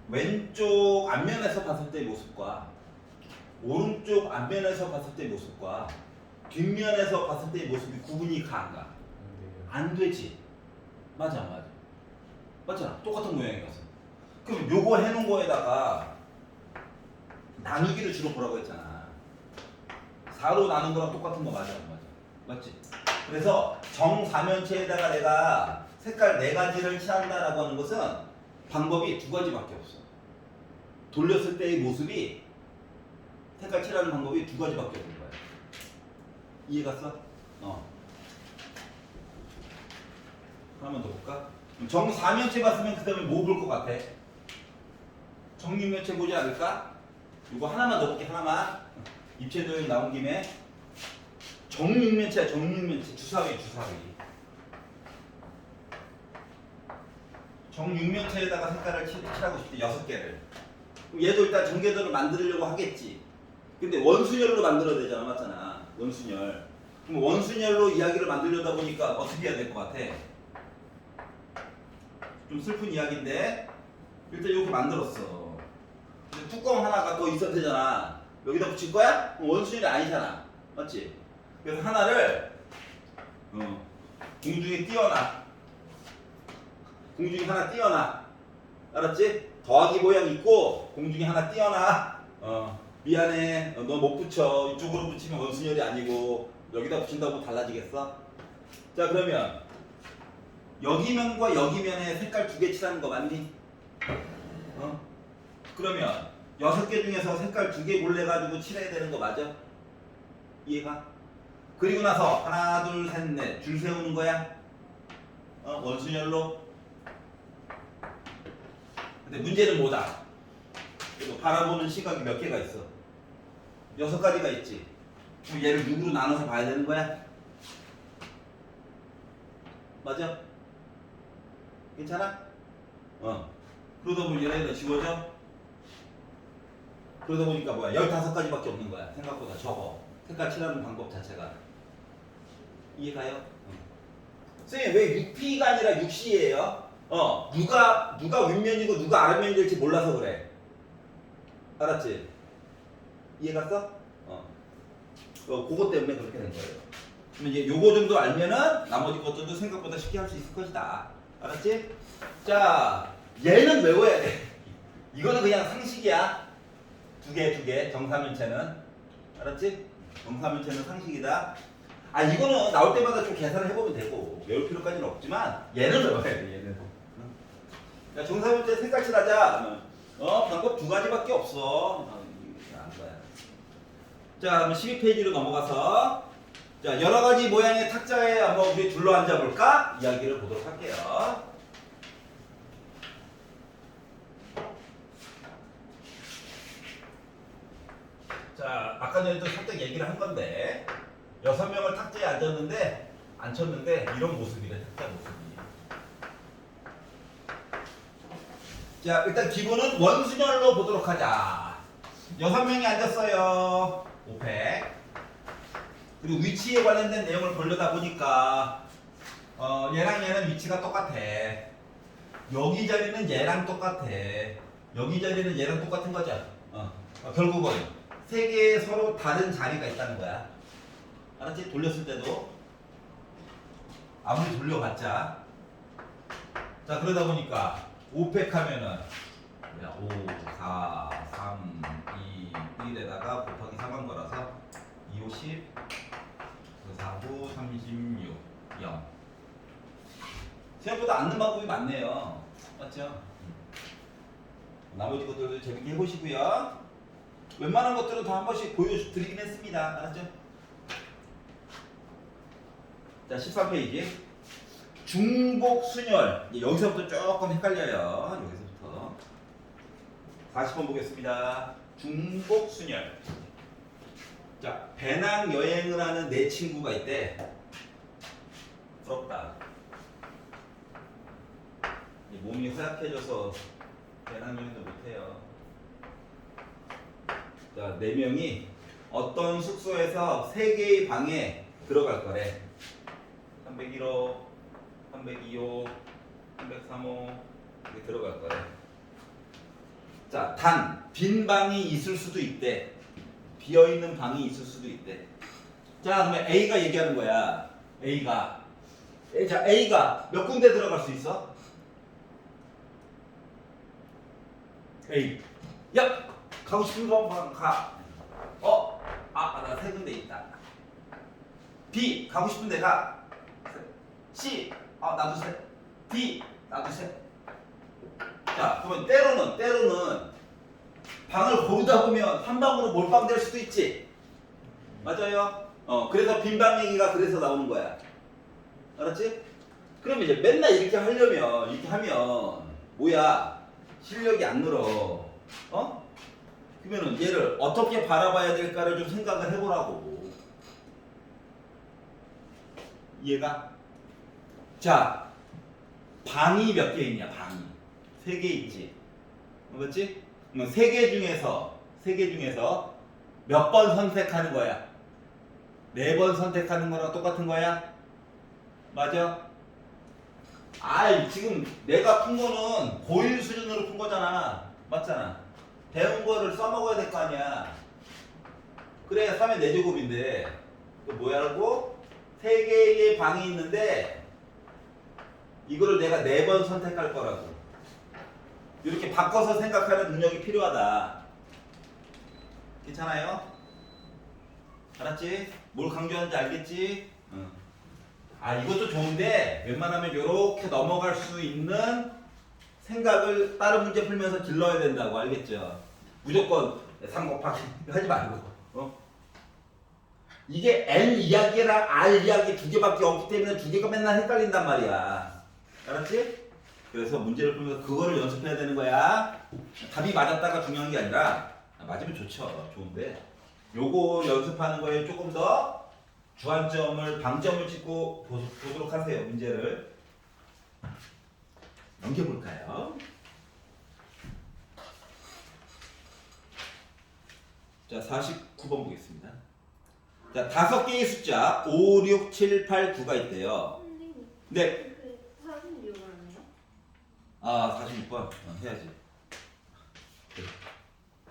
[SPEAKER 1] 왼쪽 앞면에서 봤을 때의 모습과 오른쪽 앞면에서 봤을 때의 모습과 뒷면에서 봤을 때의 모습이 구분이 가 안 가? 안 되지. 맞아 안 맞아? 맞잖아. 똑같은 모양이라서. 그럼 요거 해놓은 거에다가 나누기를 주로 보라고 했잖아. 4로 나눈 거랑 똑같은 거 맞아 안 맞아? 맞지? 그래서 정사면체에다가 내가 색깔 4가지를 칠한다라고 하는 것은 방법이 2가지밖에 없어. 돌렸을 때의 모습이 색깔 칠하는 방법이 2가지밖에 없는 거야. 이해갔어? 한 번 더 볼까? 정사면체 봤으면 그 다음에 뭐 볼 것 같아? 정육면체 보지 않을까? 이거 하나만 더 볼게. 하나만. 입체도형 나온 김에 정육면체야. 정육면체. 주사위. 정육면체에다가 색깔을 칠하고 싶대. 6개를. 그럼 얘도 일단 전개도를 만들려고 하겠지. 근데 원순열로 만들어야 되잖아. 맞잖아. 원순열. 그럼 원순열로 이야기를 만들려다 보니까 어떻게 해야 될 것 같아? 좀 슬픈 이야기인데 일단 이렇게 만들었어. 근데 뚜껑 하나가 더 있어야 되잖아. 여기다 붙일 거야? 그럼 원순열이 아니잖아. 맞지? 그래서 하나를 공중에 띄워놔. 공중에 하나 띄워놔. 알았지? 더하기 모양 있고 공중에 하나 띄워놔. 미안해. 너 못 붙여. 이쪽으로 붙이면 원순열이 아니고 여기다 붙인다고 달라지겠어? 자 그러면 여기면과 여기면에 색깔 2개 칠하는 거 맞니? 그러면 6개 중에서 색깔 2개 골라가지고 칠해야 되는 거 맞아? 이해가? 그리고 나서 하나 둘 셋 넷 줄 세우는 거야. 원순열로. 근데 문제는 뭐다? 이거 바라보는 시각이 몇 개가 있어? 6가지가 있지. 그럼 얘를 6으로 나눠서 봐야 되는 거야? 맞아? 괜찮아? 그러다 보면 얘네가 지워져? 그러다 보니까 뭐야? 15가지밖에 없는 거야. 생각보다 적어. 색깔 칠하는 방법 자체가. 이해가요? 선생님 왜 6P가 아니라 6C예요? 누가 윗면이고 누가 아랫면이 될지 몰라서 그래. 알았지? 이해갔어? 그것 때문에 그렇게 된 거예요. 그럼 이제 요거 정도 알면은 나머지 것들도 생각보다 쉽게 할 수 있을 것이다. 알았지? 자, 얘는 외워야 돼. 이거는 그냥 상식이야. 두 개. 정사면체는. 알았지? 정사면체는 상식이다. 이거는 나올 때마다 좀 계산을 해보면 되고 외울 필요까지는 없지만 얘는 외워야 돼. 얘는. 자, 정사면체 색깔 칠하자. 방법 2가지밖에 없어. 안 봐요. 자, 그럼 12페이지로 넘어가서 자, 여러가지 모양의 탁자에 한번 우리 둘러앉아 볼까? 이야기를 보도록 할게요. 자, 아까 전에도 살짝 얘기를 한 건데 6명을 탁자에 앉혔는데 이런 모습이래. 탁자 모습이. 자, 일단 기본은 원순열로 보도록 하자. 6명이 앉았어요. 5팩. 그리고 위치에 관련된 내용을 보려다 보니까 얘랑 얘는 위치가 똑같아. 여기 자리는 얘랑 똑같아. 여기 자리는 얘랑 똑같은 거죠. 결국은 3개의 서로 다른 자리가 있다는 거야. 알았지? 돌렸을 때도 아무리 돌려봤자. 자, 그러다 보니까 5팩 하면은 5, 4, 3, 2, 1에다가 곱하기 3한 거라서 2, 5, 10, 4, 9, 36, 0. 생각보다 앉는 방법이 많네요. 맞죠? 나머지 것들도 재밌게 해보시고요. 웬만한 것들은 다 한 번씩 보여드리긴 했습니다. 알았죠? 자, 13페이지. 중복 순열. 여기서부터 조금 헷갈려요. 여기서부터. 40번 보겠습니다. 중복 순열. 자, 배낭 여행을 하는 내 친구가 있대. 부럽다. 이 몸이 허약해져서 배낭 여행도 못해요. 자, 4명이 어떤 숙소에서 3개의 방에 들어갈 거래. 301호, 302호, 303호 이렇게 들어갈 거래. 자, 단 빈 방이 있을 수도 있대. 비어 있는 방이 있을 수도 있대. 자, 그러면 A가 얘기하는 거야. A가 몇 군데 들어갈 수 있어? A. 야, 가고 싶은 방 가. 나 3군데 있다. B, 가고 싶은 데 가. C, 나도 셋. D, 나도 셋. 자, 그러면 때로는 방을 고르다 보면 한 방으로 몰빵될 수도 있지. 맞아요? 그래서 빈방 얘기가 그래서 나오는 거야. 알았지? 그럼 이제 맨날 이렇게 하려면, 이렇게 하면 뭐야? 실력이 안 늘어. 그러면은 얘를 어떻게 바라봐야 될까를 좀 생각을 해보라고. 이해가? 자, 방이 몇 개 있냐? 방이 3개 있지. 맞지? 그럼 3개 중에서 몇 번 선택하는 거야? 4번 선택하는 거랑 똑같은 거야? 맞아? 지금 내가 푼 거는 고1 수준으로 푼 거잖아. 맞잖아. 배운 거를 써먹어야 될 거 아니야. 그래, 3의 4제곱인데 그 뭐야라고? 3개의 방이 있는데 이거를 내가 4번 선택할 거라고. 이렇게 바꿔서 생각하는 능력이 필요하다. 괜찮아요? 알았지? 뭘 강조하는지 알겠지? 응. 이것도 좋은데 웬만하면 이렇게 넘어갈 수 있는 생각을 다른 문제 풀면서 길러야 된다고. 알겠죠? 무조건 3 곱하기 하지 말고. 이게 N 이야기랑 R 이야기 2개밖에 없기 때문에 2개가 맨날 헷갈린단 말이야. 알았지? 그래서 문제를 풀면서 그거를 연습해야 되는 거야. 답이 맞았다가 중요한 게 아니라 맞으면 좋죠. 좋은데 요거 연습하는 거에 조금 더 주안점을 방점을 찍고 보도록 하세요. 문제를 넘겨볼까요? 자, 49번 보겠습니다. 자, 5개의 숫자 5, 6, 7, 8, 9가 있대요.
[SPEAKER 3] 선생님,
[SPEAKER 1] 네.
[SPEAKER 3] 그 46을 하네요?
[SPEAKER 1] 46번 해야지.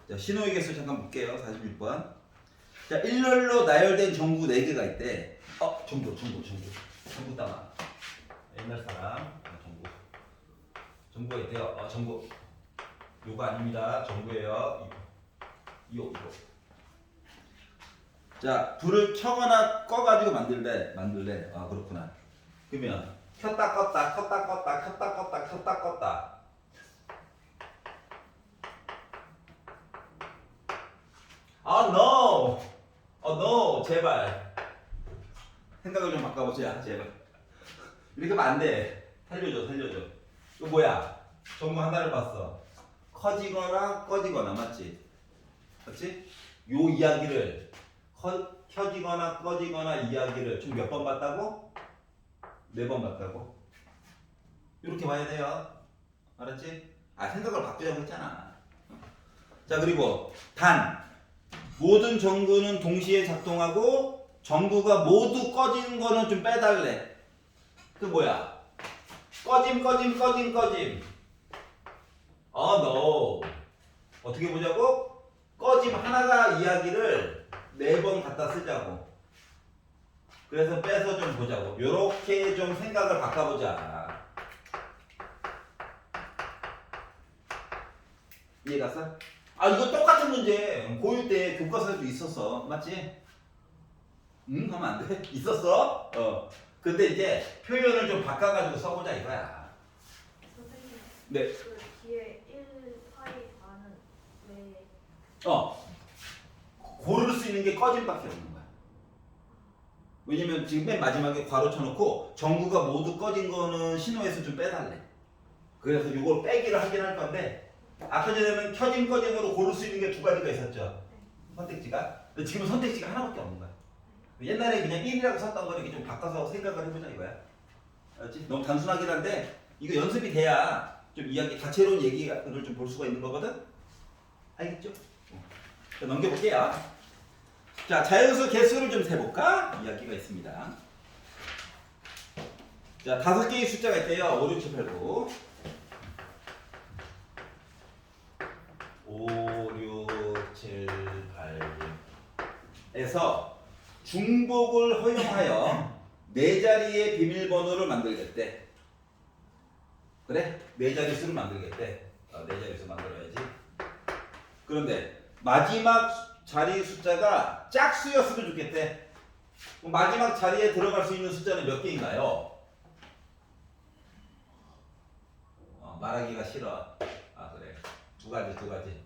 [SPEAKER 1] 자, 신호의 개수 잠깐 볼게요. 46번. 자, 일렬로 나열된 전구 4개가 있대. 전구 따라. 옛날 사람. 전구가 있대요. 전구. 요거 아닙니다. 전구예요. 이거. 자, 불을 켜거나 꺼가지고 만들래. 그렇구나. 그러면 켰다 껐다. no, 제발. 생각을 좀 바꿔보자, 제발. 이렇게 하면 안 돼. 살려줘. 이거 뭐야? 전구 하나를 봤어. 커지거나 꺼지거나, 맞지? 요 이야기를 켜지거나 꺼지거나 이야기를 총 몇 번 봤다고? 4번 봤다고? 이렇게 봐야 돼요. 알았지? 생각을 바꾸자고 했잖아. 자, 그리고 모든 전구는 동시에 작동하고 전구가 모두 꺼지는 거는 좀 빼달래. 그 뭐야? 꺼짐. no. 어떻게 보자고? 꺼짐 하나가 이야기를 4번 갖다 쓰자고. 그래서 빼서 좀 보자고. 요렇게 좀 생각을 바꿔보자. 이해 갔어? 이거 똑같은 문제 고1 때 교과서에도 있었어. 맞지? 응? 하면 안 돼? 있었어? 근데 이제 표현을 좀 바꿔가지고 써보자 이거야.
[SPEAKER 3] 선생님,
[SPEAKER 1] 네.
[SPEAKER 3] 그 뒤에 1, 8, 4는 왜?
[SPEAKER 1] 고를 수 있는 게 꺼짐밖에 없는 거야. 왜냐면 지금 맨 마지막에 괄호 쳐놓고 전구가 모두 꺼진 거는 신호에서 좀 빼달래. 그래서 이걸 빼기를 하긴 할 건데 아까 전에는 켜짐 꺼짐으로 고를 수 있는 게 2가지가 있었죠. 선택지가. 근데 지금은 선택지가 하나밖에 없는 거야. 옛날에 그냥 1이라고 썼던 거를 이렇게 좀 바꿔서 생각을 해보자 이거야. 알았지? 너무 단순하긴 한데 이거 연습이 돼야 좀 이야기 다채로운 얘기를 좀 볼 수가 있는 거거든. 알겠죠? 자, 넘겨볼게요. 자, 자연수 개수를 좀 세볼까? 이야기가 있습니다. 자, 5개의 숫자가 있대요. 5, 6, 7, 8, 9. 5, 6, 7, 8, 9에서 중복을 허용하여 네 자리의 비밀번호를 만들겠대. 그래? 네 자릿수를 만들겠대. 네 자릿수 만들어야지. 그런데 마지막 자리 숫자가 짝수였으면 좋겠대. 그럼 마지막 자리에 들어갈 수 있는 숫자는 몇 개인가요? 말하기가 싫어. 그래. 두 가지.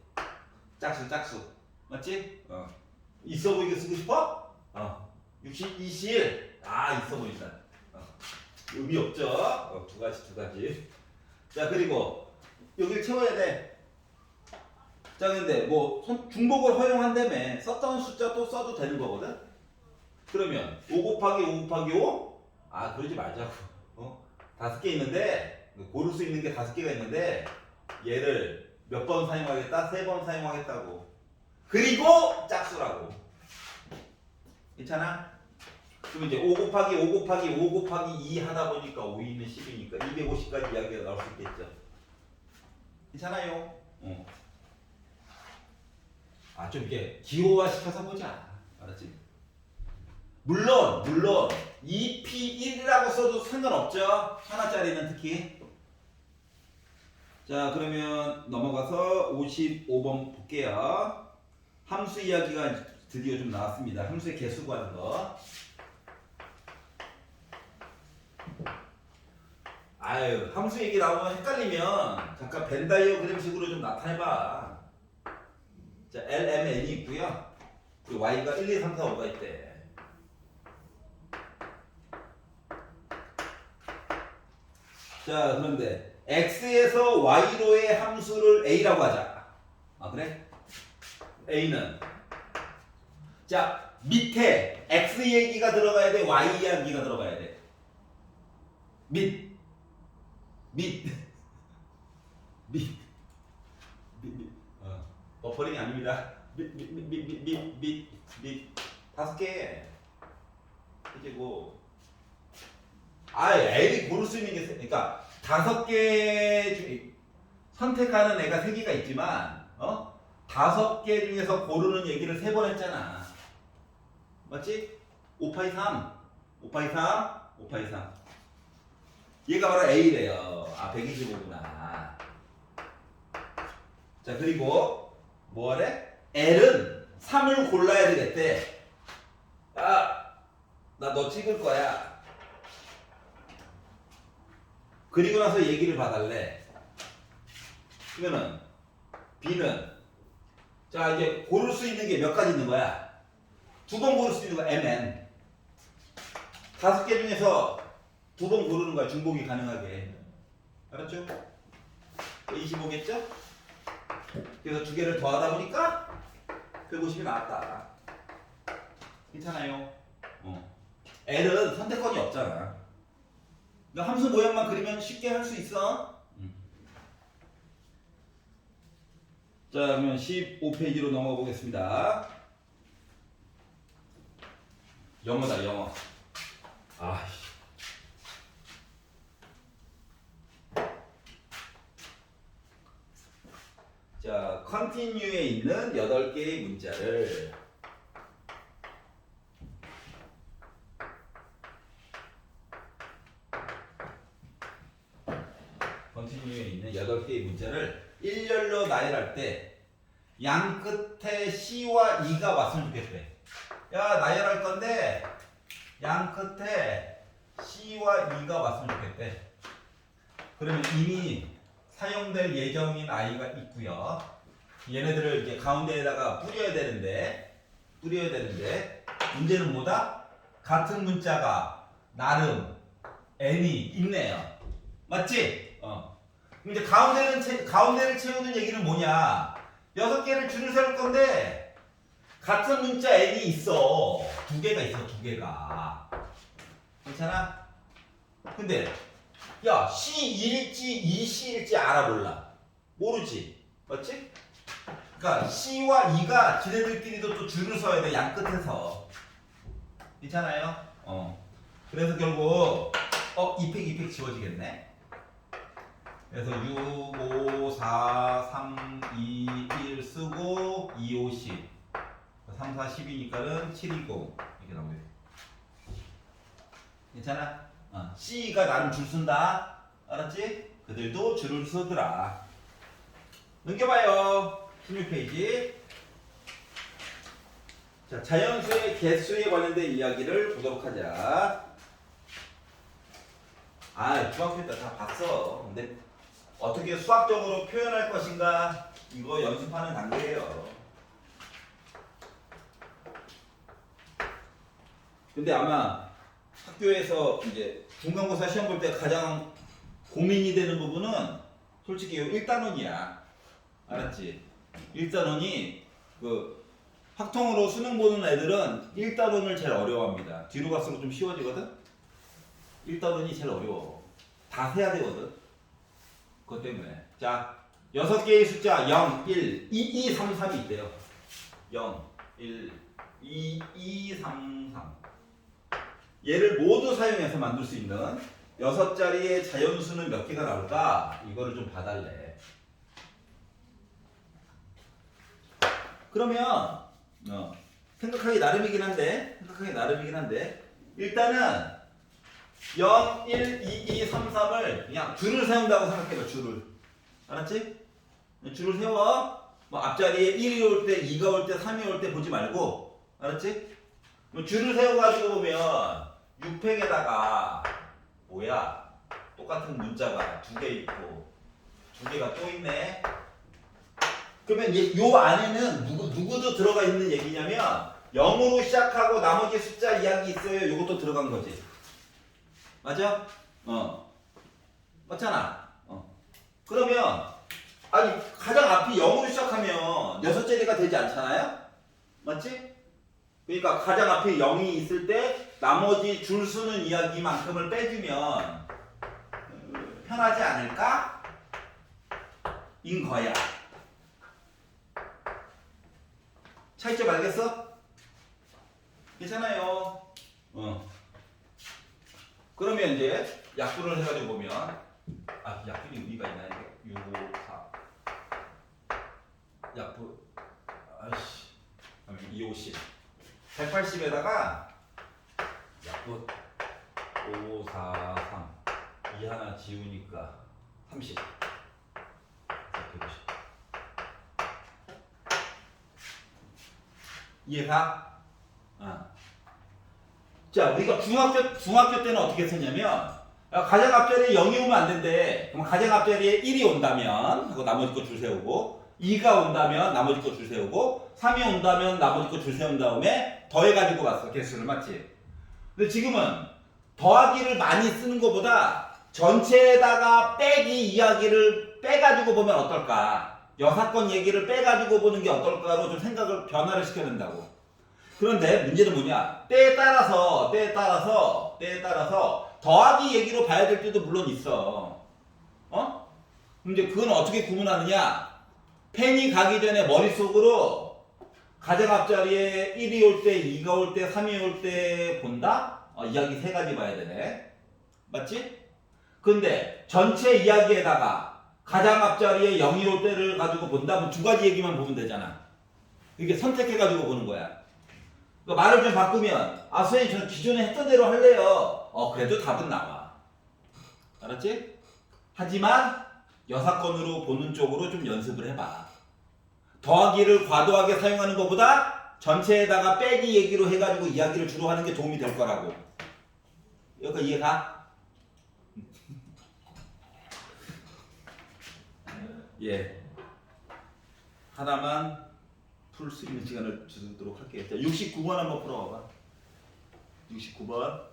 [SPEAKER 1] 짝수. 맞지? 있어 보이게 쓰고 싶어? 60, 21. 있어 보인다. 의미 없죠? 두 가지. 자, 그리고 여기를 채워야 돼. 자, 근데 뭐 중복을 허용한다며 썼던 숫자 또 써도 되는 거거든? 그러면 5 곱하기 5 곱하기 5? 그러지 말자고. 5개 있는데 고를 수 있는 게 5개가 있는데 얘를 몇 번 사용하겠다? 3번 사용하겠다고. 그리고 짝수라고. 괜찮아? 그럼 이제 5 곱하기 5 곱하기 5 곱하기 2 하다 보니까 5, 2는 10이니까 250까지 이야기가 나올 수 있겠죠. 괜찮아요? 좀 이렇게 기호화시켜서 보자. 알았지? 물론 2P1이라고 써도 상관없죠. 하나짜리는 특히. 자, 그러면 넘어가서 55번 볼게요. 함수 이야기가 드디어 좀 나왔습니다. 함수의 개수 구하는 거. 함수 얘기 나오면 헷갈리면 잠깐 벤 다이어그램식으로 좀 나타내봐. 자, L, M, N이 있고요. 그리고 Y가 1, 2, 3, 4, 5가 있대. 자, 그런데 X에서 Y로의 함수를 A라고 하자. 그래? A는 자, 밑에 X 얘기가 들어가야 돼? Y 이야기가 들어가야 돼? 버퍼링이 아닙니다. 밑 5개 해주고 애를 고를 수 있는 게 그러니까 5개 중에 선택하는 애가 3개가 있지만 5개 중에서 고르는 얘기를 3번 했잖아. 맞지? 5파이 3 얘가 바로 A래요. 125구나. 자, 그리고 뭐래? L은 3을 골라야 되겠대. 나 너 찍을 거야. 그리고 나서 얘기를 봐달래. 그러면은 B는 자, 이제 고를 수 있는 게 몇 가지 있는 거야? 2번 고를 수 있는 거야. MN 5개 중에서 2번 고르는 거야. 중복이 가능하게. 알았죠? 25겠죠? 그래서 2개를 더하다 보니까 150이 나왔다. 괜찮아요? L은 선택권이 없잖아. 그러니까 함수 모양만 그리면 쉽게 할 수 있어. 자, 그러면 15페이지로 넘어가 보겠습니다. 영어다, 영어. 자, continue에 있는 8개의 문자를 continue에 있는 8개의 문자를 일렬로 나열할 때 양 끝에 C와 E가 왔으면 좋겠대. 나열할 건데 양 끝에 C와 E가 왔으면 좋겠대. 그러면 이미 사용될 예정인 아이가 있고요. 얘네들을 이제 가운데에다가 뿌려야 되는데 문제는 뭐다? 같은 문자가 나름 n이 있네요. 맞지? 이제 가운데를 채우는 얘기는 뭐냐? 6개를 줄을 세울 건데 같은 문자 n이 있어. 두 개가 있어, 두 개가. 괜찮아? 근데 야, C1일지 2C일지 알아 몰라? 모르지. 맞지? 그러니까 C와 E가 지네들끼리도 또 줄을 서야 돼, 양 끝에서. 괜찮아요? 그래서 결국 2팩 지워지겠네. 그래서 6, 5, 4, 3, 2, 1 쓰고 2, 5, 10. 3, 4, 10이니까는 7, 2, 0 이렇게 나오게 돼. 괜찮아? C가 나는 줄 쓴다. 알았지? 그들도 줄을 쓰더라. 넘겨봐요. 16페이지. 자, 자연수의 개수에 관련된 이야기를 보도록 하자. 중학교 때 다 봤어. 근데 어떻게 수학적으로 표현할 것인가? 이거 연습하는 단계예요. 근데 아마 학교에서 이제 중간고사 시험 볼 때 가장 고민이 되는 부분은 솔직히 1단원이야. 알았지? 1단원이 그 확통으로 수능 보는 애들은 1단원을 제일 어려워합니다. 뒤로 갈수록 좀 쉬워지거든? 1단원이 제일 어려워. 다 세야 되거든? 그것 때문에. 자, 6개의 숫자 0, 1, 2, 2, 3, 3이 있대요. 0, 1, 2, 2, 3, 3. 얘를 모두 사용해서 만들 수 있는 6자리의 자연수는 몇 개가 나올까? 이거를 좀 봐달래. 그러면 생각하기 나름이긴 한데 일단은 0, 1, 2, 2, 3, 3을 그냥 줄을 세운다고 생각해봐. 줄을. 알았지? 줄을 세워. 뭐 앞자리에 1이 올 때, 2가 올 때, 3이 올 때 보지 말고. 알았지? 줄을 세워가지고 보면 6팩에다가 뭐야? 똑같은 문자가 2개 있고 2개가 또 있네. 그러면 요 안에는 누구도 들어가 있는 얘기냐면 0으로 시작하고 나머지 숫자 이야기 있어요. 요것도 들어간 거지. 맞아? 맞잖아. 그러면 가장 앞이 0으로 시작하면 6자리가 되지 않잖아요? 맞지? 그러니까 가장 앞에 0이 있을 때 나머지 줄 서는 이야기만큼을 빼주면 편하지 않을까? 인 거야. 차이점 알겠어? 괜찮아요. 그러면 이제 약분을 해가지고 보면 약분이 의미가 있나 이게? 6, 5, 4 약분 그러면 2, 5, 10 180에다가 약분 5, 4, 3 2 하나 지우니까 30 150 이해가? 자, 우리가 중학교 때는 어떻게 했었냐면 가장 앞자리에 0이 오면 안 된대. 그럼 가장 앞자리에 1이 온다면 하고 나머지 거 줄 세우고 2가 온다면 나머지 거 줄 세우고 3이 온다면 나머지 거 줄 세운 다음에 더해가지고 갔어. 개수를. 맞지? 근데 지금은 더하기를 많이 쓰는 것보다 전체에다가 빼기 이야기를 빼가지고 보면 어떨까? 여사건 얘기를 빼가지고 보는 게 어떨까로 좀 생각을 변화를 시켜야 된다고. 그런데 문제는 뭐냐? 때에 따라서 더하기 얘기로 봐야 될 때도 물론 있어. 근데 그건 어떻게 구분하느냐? 펜이 가기 전에 머릿속으로 가장 앞자리에 1이 올 때, 2가 올 때, 3이 올 때 본다? 이야기 3가지 봐야 되네. 맞지? 근데 전체 이야기에다가 가장 앞자리에 0이 올 때를 가지고 본다면 2가지 얘기만 보면 되잖아. 이게 선택해가지고 보는 거야. 그러니까 말을 좀 바꾸면 선생님 저는 기존에 했던 대로 할래요. 그래도 답은 나와. 알았지? 하지만 여사건으로 보는 쪽으로 좀 연습을 해봐. 더하기를 과도하게 사용하는 것보다 전체에다가 빼기 얘기로 해가지고 이야기를 주로 하는 게 도움이 될 거라고. 여기까지 이해가? 예. 하나만 풀 수 있는 시간을 주도록 할게요. 자, 69번 한번 풀어봐봐. 69번.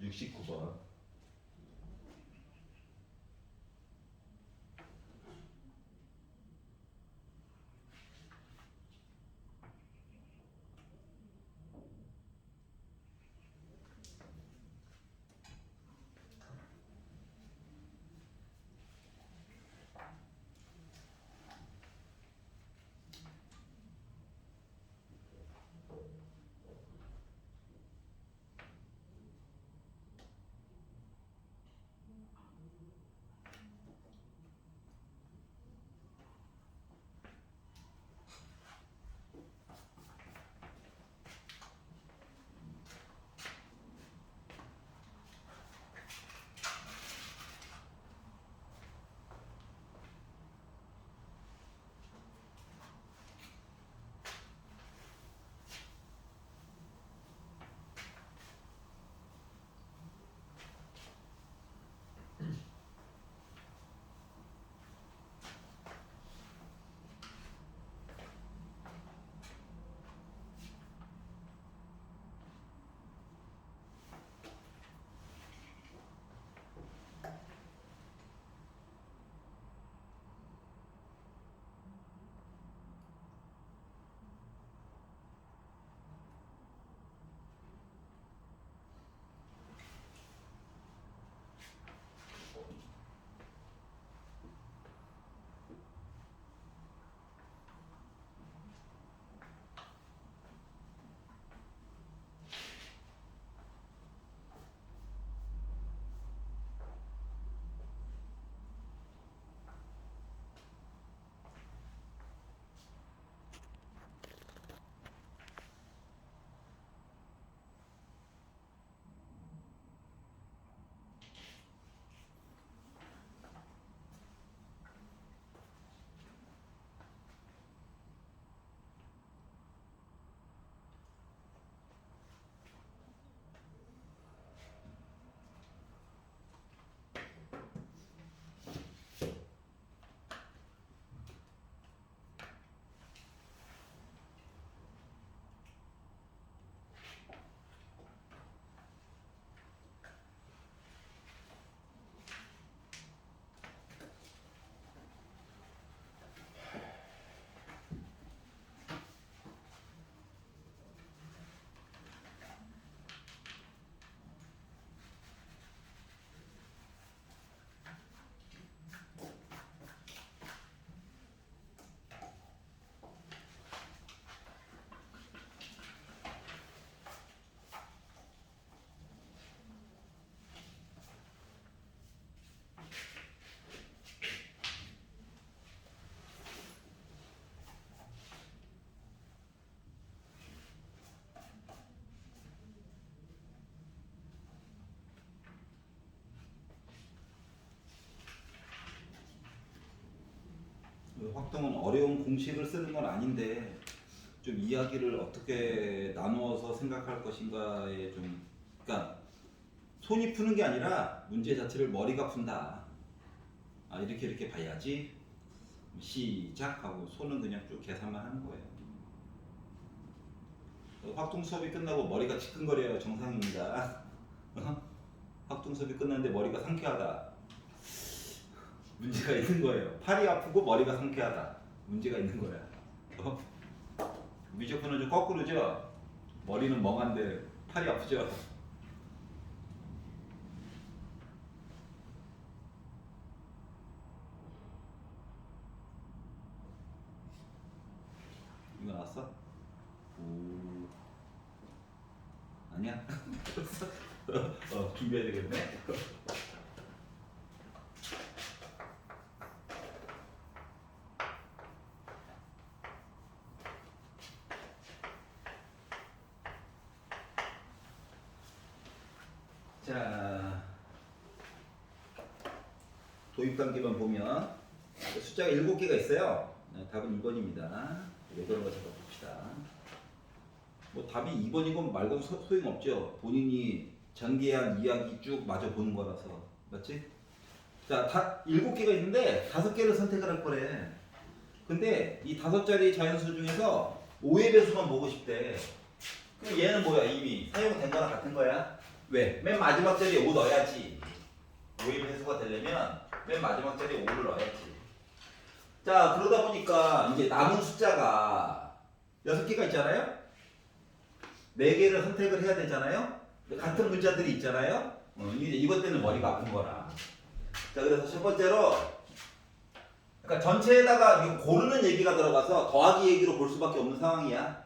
[SPEAKER 1] 69번. 확동은 어려운 공식을 쓰는 건 아닌데 좀 이야기를 어떻게 나누어서 생각할 것인가에 좀, 그러니까 손이 푸는 게 아니라 문제 자체를 머리가 푼다. 아, 이렇게 봐야지. 시작하고 손은 그냥 쭉 계산만 하는 거예요. 확동 수업이 끝나고 머리가 지끈거려요. 정상입니다. 확동 수업이 끝났는데 머리가 상쾌하다. 문제가 있는 거예요. 팔이 아프고 머리가 상쾌하다. 문제가 있는 거야. 미적분은 좀 거꾸로죠. 머리는 멍한데 팔이 아프죠. 이거 나왔어? 오. 아니야? 준비해야 되겠네. 자, 도입 단계만 보면 숫자가 7개가 있어요. 답은 2번입니다. 왜 그런 거 잠깐 봅시다. 뭐 답이 2번이건 말건 소용없죠. 본인이 전개한 이야기 쭉 마저 보는 거라서. 맞지? 자, 7개가 있는데 5개를 선택을 할 거래. 근데 이 5자리 자연수 중에서 5의 배수만 보고 싶대. 그럼 얘는 뭐야? 이미 사용된 거랑 같은 거야. 왜? 맨 마지막 자리에 5 넣어야지. 5의 배수가 되려면 맨 마지막 자리에 5를 넣어야지. 자, 그러다 보니까 이제 남은 숫자가 6개가 있잖아요? 4개를 선택을 해야 되잖아요? 같은 문자들이 있잖아요? 이제 이것 때문에 머리가 아픈 거라. 자, 그래서 첫 번째로, 그러니까 전체에다가 이거 고르는 얘기가 들어가서 더하기 얘기로 볼 수밖에 없는 상황이야.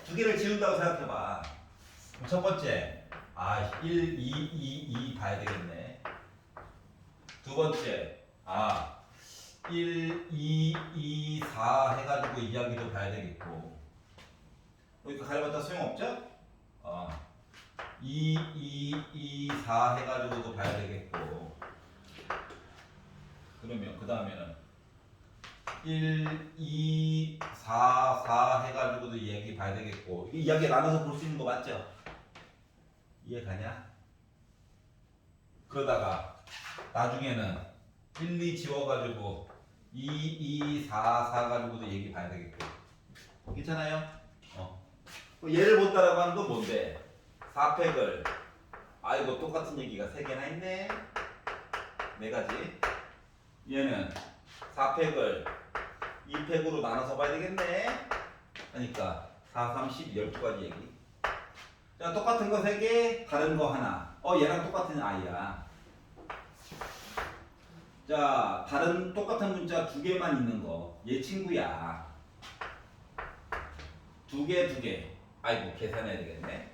[SPEAKER 1] 두 개를 지운다고 생각해봐. 그럼 첫 번째, 1, 2, 2 봐야 되겠네. 두 번째, 1, 2, 2, 4 해가지고 이야기도 봐야 되겠고. 여기 가려봤자 소용없죠? 2, 2, 2, 4 해가지고도 봐야 되겠고. 그러면 그 다음에는 1, 2, 4, 4 해가지고도 이야기 봐야 되겠고. 이 이야기 나눠서 볼 수 있는 거 맞죠? 이해 가냐? 그러다가 나중에는 1, 2 지워가지고 2, 2, 4, 4 가지고도 얘기 봐야 되겠고. 괜찮아요? 예를 본다라고 하는 건 뭔데? 4팩을 이거 똑같은 얘기가 3개나 있네. 4가지. 얘는 4팩을 2팩으로 나눠서 봐야 되겠네. 그러니까 4, 3, 10, 12가지 얘기. 자, 똑같은 거 3개, 다른 거 하나. 얘랑 똑같은 아이야. 자, 다른 똑같은 문자 2개만 있는 거. 얘 친구야. 2개, 2개. 아이고, 계산해야 되겠네.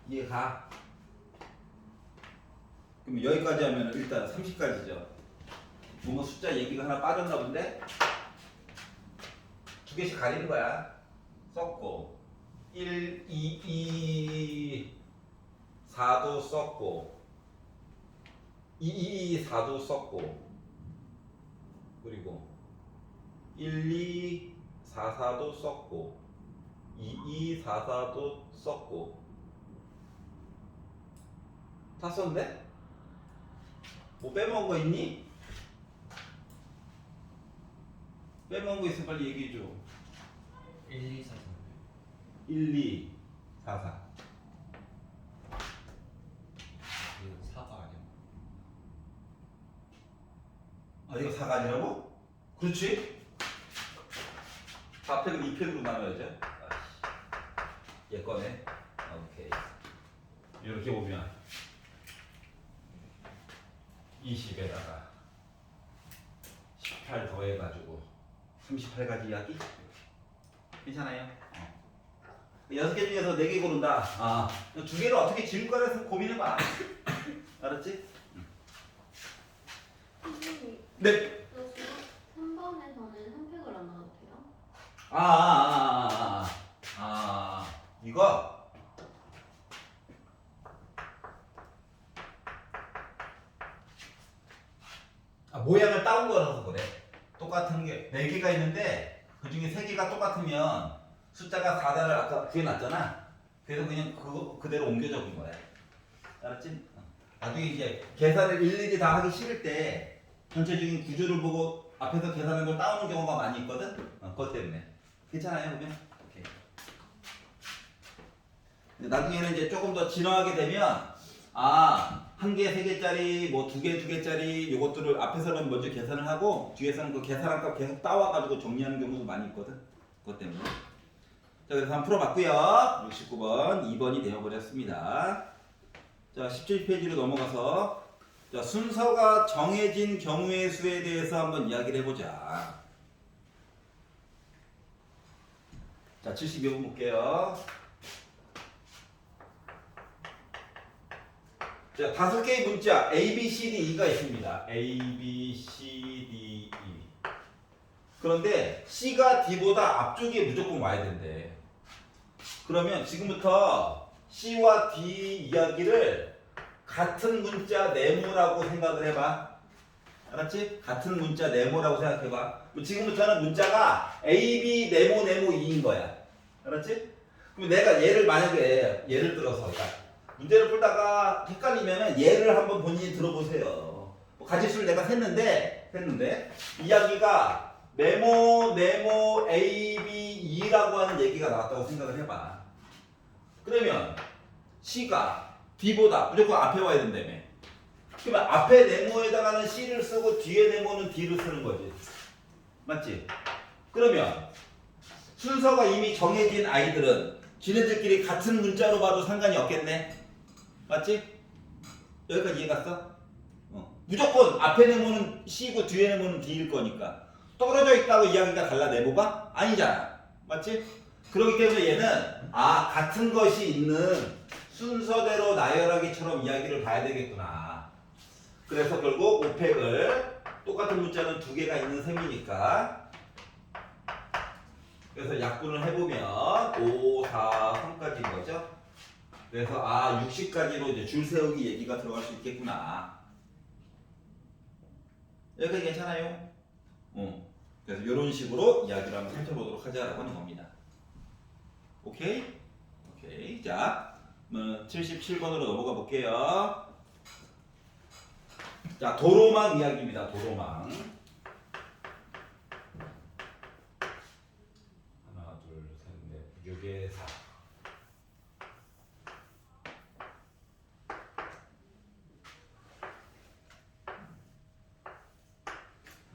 [SPEAKER 1] 이해가? 그럼 여기까지 하면 일단 30까지죠. 뭔가 숫자 얘기가 하나 빠졌나 본데? 2개씩 가리는 거야. 썼고 1, 2, 2, 4도 썼고 2, 2, 4도 썼고 그리고 1, 2, 4, 4도 썼고 2, 2, 4, 4도 썼고 다 썼네? 뭐 빼먹은 거 있니? 빼먹은 거 있으면 빨리 얘기해줘.
[SPEAKER 2] 1, 2, 4, 3.
[SPEAKER 1] 1, 2, 4, 4.
[SPEAKER 2] 이거 4가 아니야.
[SPEAKER 1] 이거 4가 아니라고? 그렇지? 4팩을 2팩으로 나눠야죠. 얘 꺼내. 오케이. 이렇게 보면 20에다가 18 더해가지고 38가지 이야기? 괜찮아요? 6개 중에서 4개 고른다. 2개를 어떻게 지을 거라서 고민해봐. 알았지?
[SPEAKER 3] 선생님,
[SPEAKER 1] 네.
[SPEAKER 3] 저 지금 3번에서는 선택을 안 나눠도 돼요?
[SPEAKER 1] 이거 모양을 따온 거라서 그래. 똑같은 게 4개가 있는데 그 중에 3개가 똑같으면 숫자가 4자를 아까 구해놨잖아. 그래서 그냥 그대로 옮겨 적은 거야. 알았지? 나중에 이제 계산을 일일이 다 하기 싫을 때 전체적인 구조를 보고 앞에서 계산한 걸 따오는 경우가 많이 있거든? 그것 때문에. 괜찮아요, 그러면? 오케이. 나중에는 이제 조금 더 진화하게 되면, 1개, 3개짜리, 뭐 2개, 2개짜리, 요것들을 앞에서는 먼저 계산을 하고, 뒤에서는 그 계산한 값 계속 따와가지고 정리하는 경우도 많이 있거든? 그것 때문에. 자, 그래서 한번 풀어봤고요 69번, 2번이 되어버렸습니다. 자, 17페이지로 넘어가서, 자, 순서가 정해진 경우의 수에 대해서 한번 이야기를 해보자. 자, 72번 볼게요. 자, 5개의 문자 A, B, C, D, E가 있습니다. A, B, C, D, E. 그런데 C가 D보다 앞쪽에 무조건 와야 된대. 그러면 지금부터 C와 D 이야기를 같은 문자 네모라고 생각을 해봐. 알았지? 같은 문자 네모라고 생각해봐. 지금부터는 문자가 A, B, 네모, 네모, E인 거야. 알았지? 그럼 내가 얘를 만약에 예를 들어서 문제를 풀다가 헷갈리면은 얘를 한번 본인이 들어보세요. 가지수를 내가 셌는데 이야기가 네모 A, B, E라고 하는 얘기가 나왔다고 생각을 해봐. 그러면 C가 D보다 무조건 앞에 와야 된다며. 그러면 앞에 네모에다가는 C를 쓰고 뒤에 네모는 D를 쓰는 거지. 맞지? 그러면 순서가 이미 정해진 아이들은 지네들끼리 같은 문자로 봐도 상관이 없겠네. 맞지? 여기까지 이해 갔어? 무조건 앞에 네모는 C고 뒤에 네모는 D일 거니까. 떨어져 있다고 이야기가 달라 네모가? 아니잖아. 맞지? 그렇기 때문에 얘는 같은 것이 있는 순서대로 나열하기처럼 이야기를 봐야 되겠구나. 그래서 결국 오펙을 똑같은 문자는 두 개가 있는 셈이니까 그래서 약분을 해보면 5, 4, 3까지인 거죠. 그래서 60까지로 이제 줄 세우기 얘기가 들어갈 수 있겠구나. 여기까지 괜찮아요? 그래서 이런 식으로 이야기를 한번 펼쳐보도록 하자라고 하는 겁니다. 오케이? 오케이. 자, 77번으로 넘어가 볼게요. 자, 도로망 이야기입니다. 도로망.
[SPEAKER 2] 하나, 둘, 셋, 넷, 6에 4.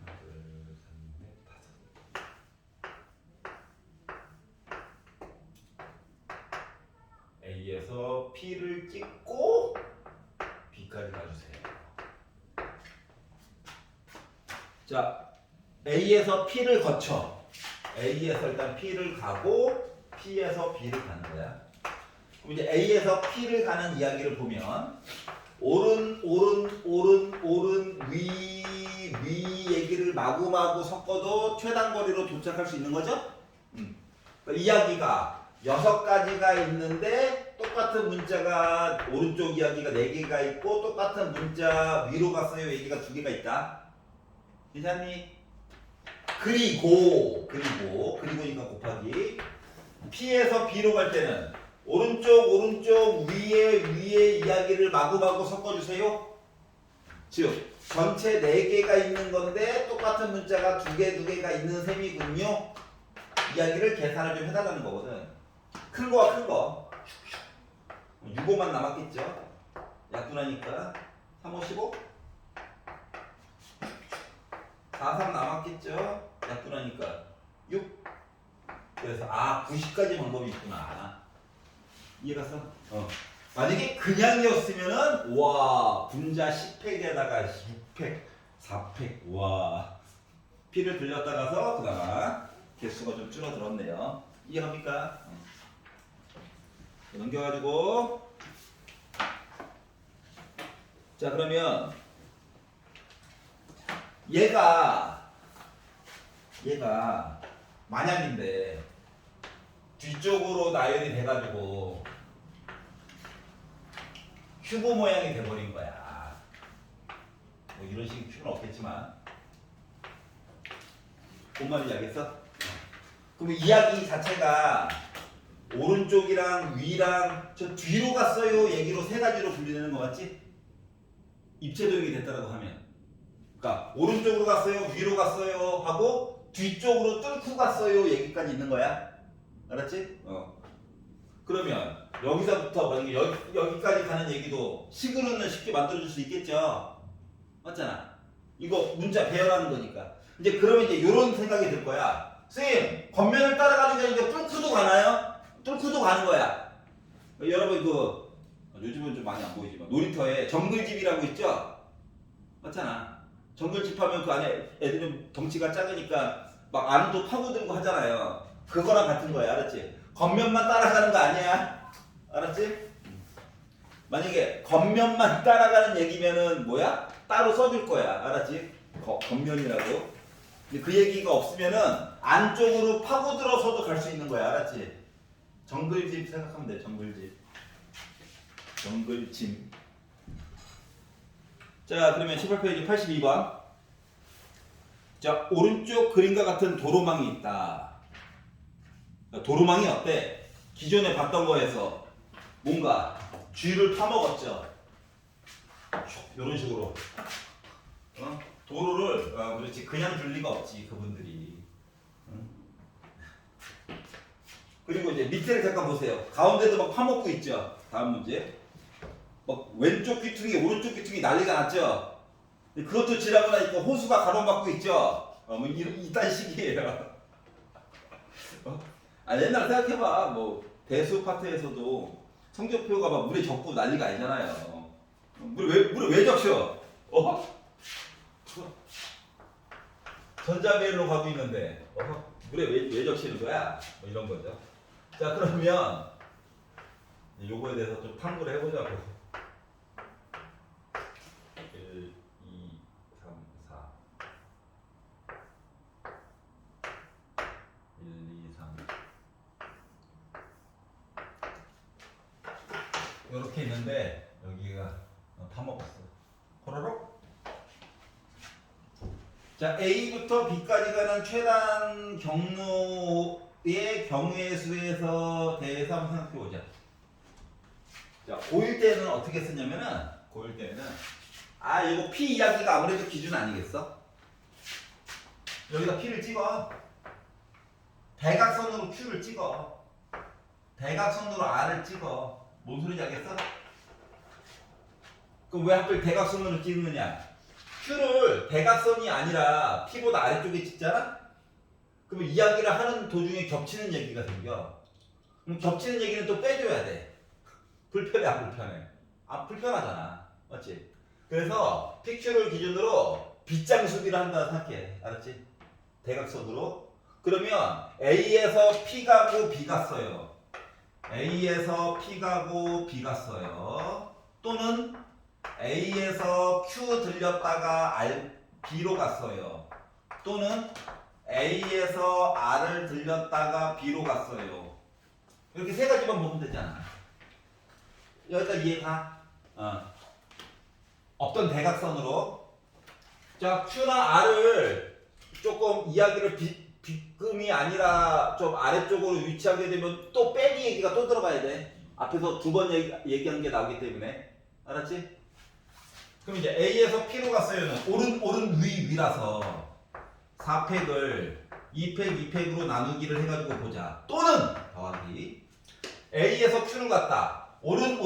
[SPEAKER 2] 하나, 둘, 셋, 넷, 5.
[SPEAKER 1] A에서 P를 찍고 B까지 가주세요. 자, A에서 P를 거쳐. A에서 일단 P를 가고 P에서 B를 가는 거야. 그럼 이제 A에서 P를 가는 이야기를 보면 오른 위 얘기를 마구마구 섞어도 최단 거리로 도착할 수 있는 거죠? 그러니까 이야기가 6가지가 있는데 똑같은 문자가 오른쪽 이야기가 4개가 있고 똑같은 문자 위로 갔어요 얘기가 2개가 있다. 괜찮니? 그리고니까 곱하기 P에서 B로 갈 때는 오른쪽 위에 이야기를 마구마구 섞어주세요. 즉 전체 4개가 있는 건데 똑같은 문자가 2개가 있는 셈이군요. 이야기를 계산을 좀 해달라는 거거든. 큰 거와 큰 거 6호만 남았겠죠. 약분하니까 3, 5, 15 4, 3 남았겠죠. 약분하니까 6. 그래서 90까지 방법이 있구나. 이해갔어? 만약에 그냥이었으면은 분자 10팩에다가 6팩 4팩 P를 들렸다가서 그다가 개수가 좀 줄어들었네요. 이해갑니까? 넘겨가지고 자 그러면 얘가 만약인데 뒤쪽으로 나열이 돼가지고 큐브 모양이 돼버린 거야. 뭐 이런 식의 큐는 없겠지만 뭔 말인지 알겠어? 그럼 이야기 자체가 오른쪽이랑 위랑 저 뒤로 갔어요 얘기로 3가지로 분리되는 거 맞지? 입체도형이 됐다라고 하면 그러니까 오른쪽으로 갔어요 위로 갔어요 하고 뒤쪽으로 뚫고 갔어요 얘기까지 있는 거야. 알았지? 그러면 여기서부터 만약에 여기까지 가는 얘기도 식으로는 쉽게 만들어줄 수 있겠죠. 맞잖아. 이거 문자 배열하는 거니까. 이제 그러면 이제 이런 생각이 들 거야. 선생님, 겉면을 따라가는 게 아니라 뚫고도 가나요? 뚫고도 가는 거야. 여러분 요즘은 좀 많이 안 보이지만 놀이터에 정글집이라고 있죠? 맞잖아. 정글집 하면 그 안에 애들은 덩치가 작으니까 막 안도 파고들고 하잖아요. 그거랑 같은 거야. 알았지? 겉면만 따라가는 거 아니야. 알았지? 만약에 겉면만 따라가는 얘기면은 뭐야? 따로 써줄 거야. 알았지? 겉면이라고. 근데 그 얘기가 없으면은 안쪽으로 파고들어서도 갈 수 있는 거야. 알았지? 정글집 생각하면 돼. 정글짐. 자, 그러면 18페이지 82번. 자, 오른쪽 그림과 같은 도로망이 있다. 도로망이 어때? 기존에 봤던 거에서 뭔가 쥐를 파먹었죠. 이런 식으로. 도로를 그렇지 그냥 줄 리가 없지 그분들이. 그리고 이제 밑에를 잠깐 보세요. 가운데도 막 파먹고 있죠. 다음 문제. 막 왼쪽 귀퉁이, 오른쪽 귀퉁이 난리가 났죠. 그것도 지나고 나니까 호수가 가로막고 있죠. 뭐 이딴 식이에요. 옛날 생각해봐. 뭐 대수 파트에서도 성적표가 막 물에 젖고 난리가 아니잖아요. 물에 왜 적셔? 전자배열로 가고 있는데 물에 왜 적시는 거야? 뭐 이런 거죠. 자, 그러면 요거에 대해서 좀 탐구를 해보자고. 1, 2, 3, 4 1, 2, 3 요렇게 있는데 여기가 다 먹었어. 호로록. 자, A부터 B까지 가는 최단 경로의 경우의 수에서 대해서 한번 생각해 보자. 자, 고1 때는 어떻게 쓰냐면은 고1 때는 이거 P 이야기가 아무래도 기준 아니겠어? 여기다 P를 찍어. 대각선으로 Q를 찍어. 대각선으로 R을 찍어. 뭔 소리인지 알겠어? 그럼 왜 하필 대각선으로 찍느냐? Q를 대각선이 아니라 P보다 아래쪽에 찍잖아? 그러면 이야기를 하는 도중에 겹치는 얘기가 생겨. 그럼 겹치는 얘기는 또 빼줘야 돼. 불편해, 안 불편해? 불편하잖아. 맞지? 그래서 PQ를 기준으로 빗장수비를 한다 생각해. 알았지? 대각선으로. 그러면 A에서 P 가고 B 갔어요. A에서 P 가고 B 갔어요. 또는 A에서 Q 들렸다가 B로 갔어요. 또는 A에서 R을 들렸다가 B로 갔어요. 이렇게 세 가지만 보면 되잖아. 여기까지 이해가? 어떤 대각선으로. 자, Q나 R을 조금 이야기를 빗금이 아니라 좀 아래쪽으로 위치하게 되면 또 빼기 얘기가 또 들어가야 돼. 앞에서 두 번 얘기한 게 나오기 때문에. 알았지? 그럼 이제 A에서 P로 갔어요는 오른 위라서 4팩을 2팩 2팩으로 나누기를 해가지고 보자. 또는 더하기 A에서 Q를 갔다. 오른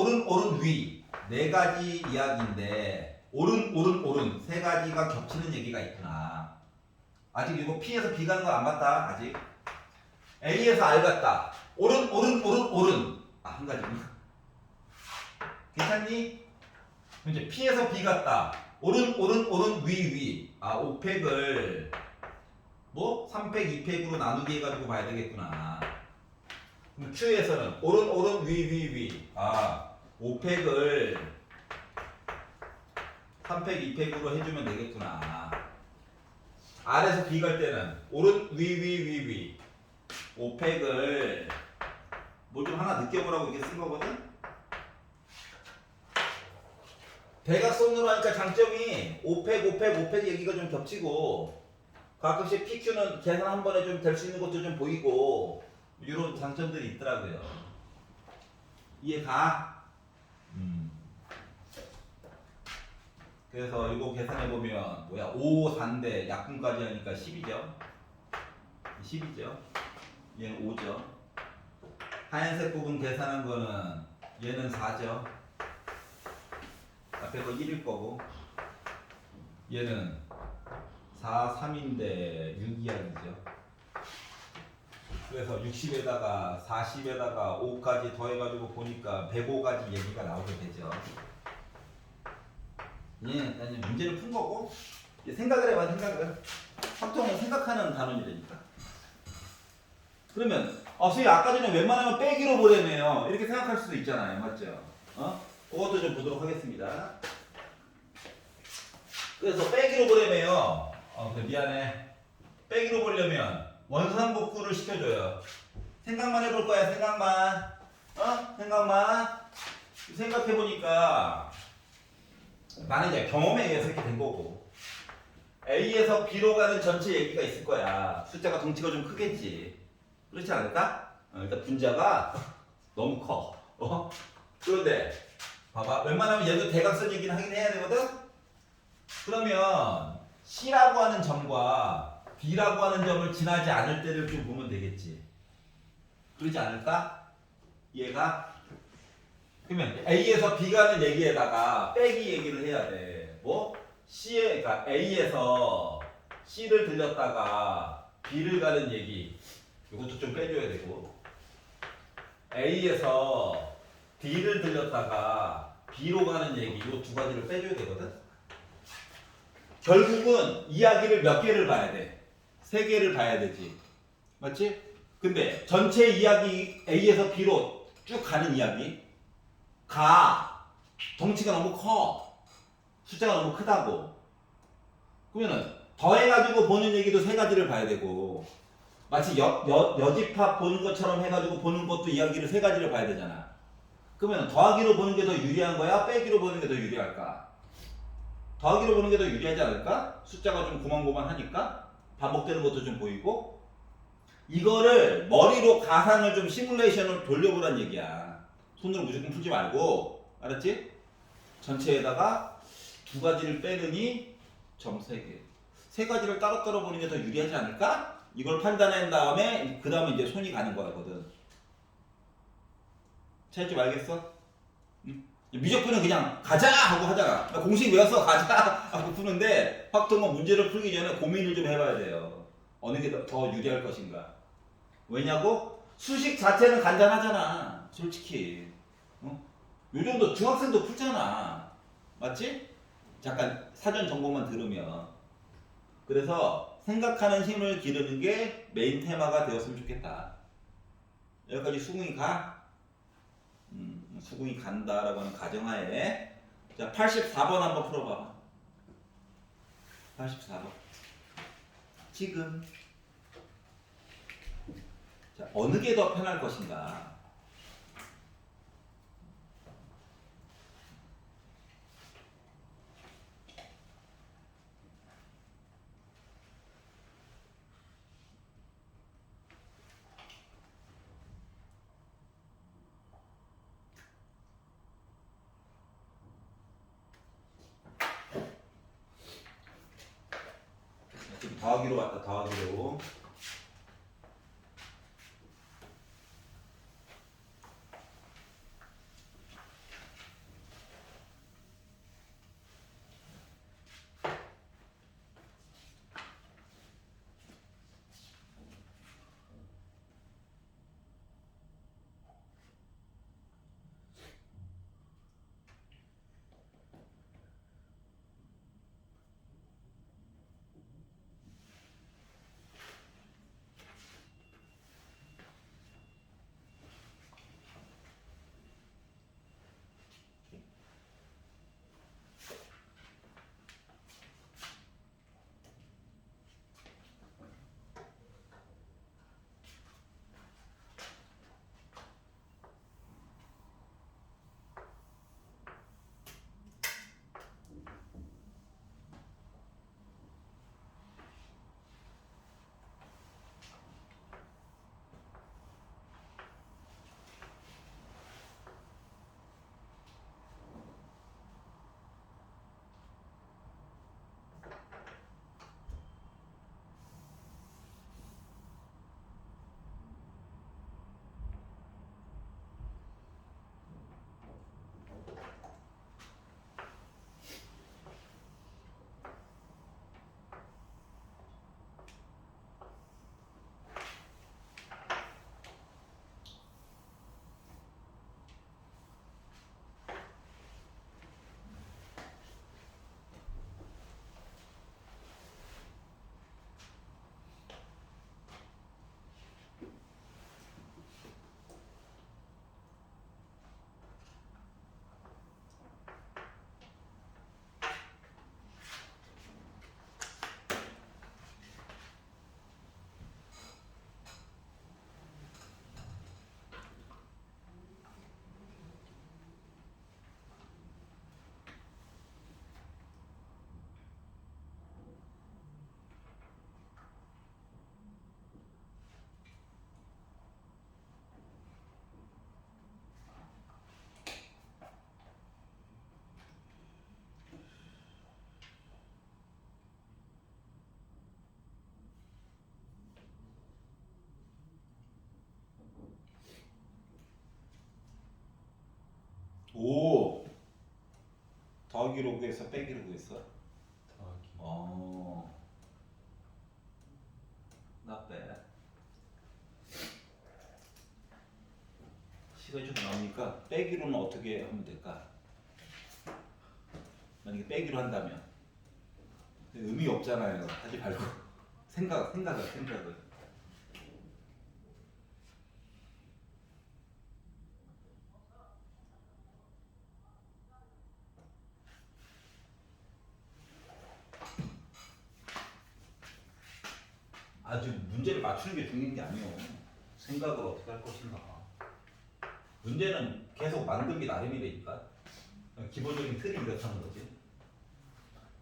[SPEAKER 1] 위 네 가지 이야기인데 오른 세 가지가 겹치는 얘기가 있구나. 아직 이거 P에서 B 가는 거 안 봤다. 아직. A에서 R 갔다. 오른 한 가지구나. 괜찮니? 이제 P에서 B 갔다. 오른 위 5팩을 뭐 3팩 2팩으로 나누기 해가지고 봐야 되겠구나. 그럼 Q에서는 오른 위 5팩을 3팩 2팩으로 해주면 되겠구나. R에서 B 갈 때는 오른 위 5팩을 뭐 좀 하나 느껴보라고 이게 쓴 거거든. 대각선으로 하니까 장점이 5팩 얘기가 좀 겹치고 가끔씩 PQ는 계산 한 번에 좀 될 수 있는 것도 좀 보이고 이런 장점들이 있더라고요. 이해가? 그래서 이거 계산해보면 5, 4인데 약분까지 하니까 10이죠. 10이죠. 얘는 5죠. 하얀색 부분 계산한 거는 얘는 4죠. 앞에 거 1일 거고 얘는 4, 3인데 6이야기죠. 그래서 60에다가 40에다가 5까지 더해가지고 보니까 105가지 얘기가 나오게 되죠. 아니 문제를 푼 거고 생각을 해봐. 생각을. 확정은 생각하는 단원이라니까. 그러면 선생님 아까 전에 웬만하면 빼기로 보려면 이렇게 생각할 수도 있잖아요. 맞죠? 그것도 좀 보도록 하겠습니다. 그래서 빼기로 보려면요. 그래 미안해. 빼기로 보려면 원상복구를 시켜줘요. 생각만 해볼 거야. 생각만. 생각해보니까 나는 이제 경험에 의해서 이렇게 된 거고 A에서 B로 가는 전체 얘기가 있을 거야. 숫자가 덩치가 좀 크겠지. 그렇지 않을까? 일단 분자가 너무 커. 그런데 봐봐. 웬만하면 얘도 대각선 얘기는 하긴 해야 되거든? 그러면 C라고 하는 점과 B라고 하는 점을 지나지 않을 때를 좀 보면 되겠지. 그러지 않을까? 얘가 그러면 A에서 B 가는 얘기에다가 빼기 얘기를 해야 돼. 뭐? 그러니까 A에서 C를 들렸다가 B를 가는 얘기. 이것도 좀 빼줘야 되고. A에서 D를 들렸다가 B로 가는 얘기. 이 두 가지를 빼줘야 되거든. 결국은 이야기를 몇 개를 봐야 돼? 세 개를 봐야 되지. 맞지? 근데 전체 이야기 A에서 B로 쭉 가는 이야기. 덩치가 너무 커. 숫자가 너무 크다고. 그러면은 더해가지고 보는 얘기도 세 가지를 봐야 되고 마치 여집합 보는 것처럼 해가지고 보는 것도 이야기를 세 가지를 봐야 되잖아. 그러면 더하기로 보는 게 더 유리한 거야? 빼기로 보는 게 더 유리할까? 더하기로 보는 게 더 유리하지 않을까? 숫자가 좀 고만고만하니까 반복되는 것도 좀 보이고 이거를 머리로 가상을 좀 시뮬레이션을 돌려보란 얘기야. 손으로 무조건 풀지 말고 알았지? 전체에다가 두 가지를 빼느니 점 3개. 세 가지를 따로따로 보는 게 더 유리하지 않을까? 이걸 판단한 다음에 그 다음에 이제 손이 가는 거거든. 찾지 말겠어? 응? 미적분은 그냥 가자 하고 하다가 나 공식 외웠어 가자 하고 푸는데 확통은 문제를 풀기 전에 고민을 좀 해봐야 돼요. 어느 게 더 유리할 것인가? 왜냐고? 수식 자체는 간단하잖아. 솔직히. 어? 요 정도 중학생도 풀잖아. 맞지? 잠깐 사전 정보만 들으면. 그래서 생각하는 힘을 기르는 게 메인 테마가 되었으면 좋겠다. 여기까지 수긍이 가? 수긍이 간다라고 하는 가정하에. 자, 84번 한번 풀어봐봐. 84번. 지금. 자, 어느 게 더 편할 것인가? 지금 더하기로 갔다, 더하기로. 오. 더하기로 구했어, 빼기로 구했어?
[SPEAKER 2] 더하기.
[SPEAKER 1] not bad. 시간이 좀 나오니까 빼기로는 어떻게 하면 될까? 만약에 빼기로 한다면 의미 없잖아요. 하지 말고 생각을. 아주 문제를 맞추는 게 중요한 게 아니에요. 생각을 어떻게 할 것인가. 문제는 계속 만들기 나름이니까 기본적인 틀이 이렇다는 거지.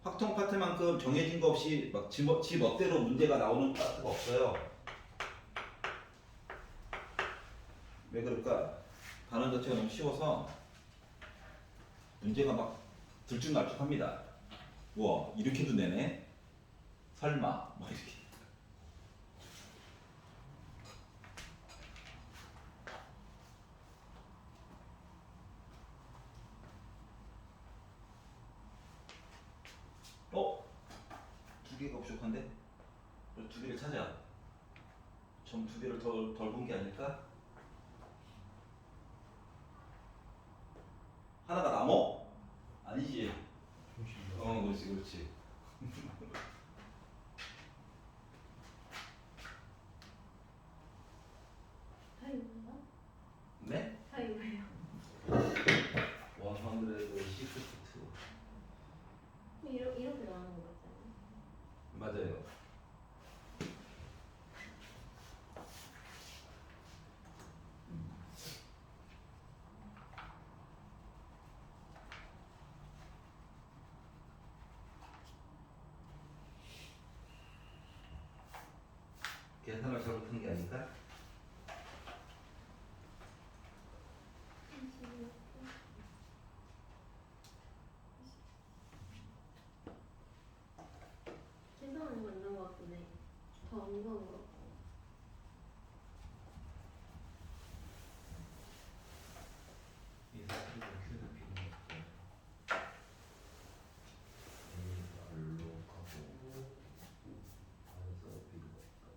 [SPEAKER 1] 확통 파트만큼 정해진 거 없이 막 지 멋대로 문제가 나오는 파트가 없어요. 왜 그럴까? 단원 자체가 너무 쉬워서 문제가 막 들쭉날쭉합니다. 우와, 이렇게도 내네? 설마 뭐 이렇게. 두 개가 부족한데? 그럼 두 개를 찾아. 점 두 개를 덜 본 게 아닐까? 하나가 남어? 아니지. 그렇지.
[SPEAKER 3] 타이머인가?
[SPEAKER 1] 네?
[SPEAKER 3] 타이머예요.
[SPEAKER 1] 162.
[SPEAKER 3] 이렇게 나오는 거 같잖아요.
[SPEAKER 1] 맞아요. 계산을 잘못한 게 아닐까?
[SPEAKER 3] 계산은 맞는 거 같은데 더 무거운 거 같고.
[SPEAKER 2] 이 사실은 Q는 필요 없고 A로 가고 그래서 B로 갈까.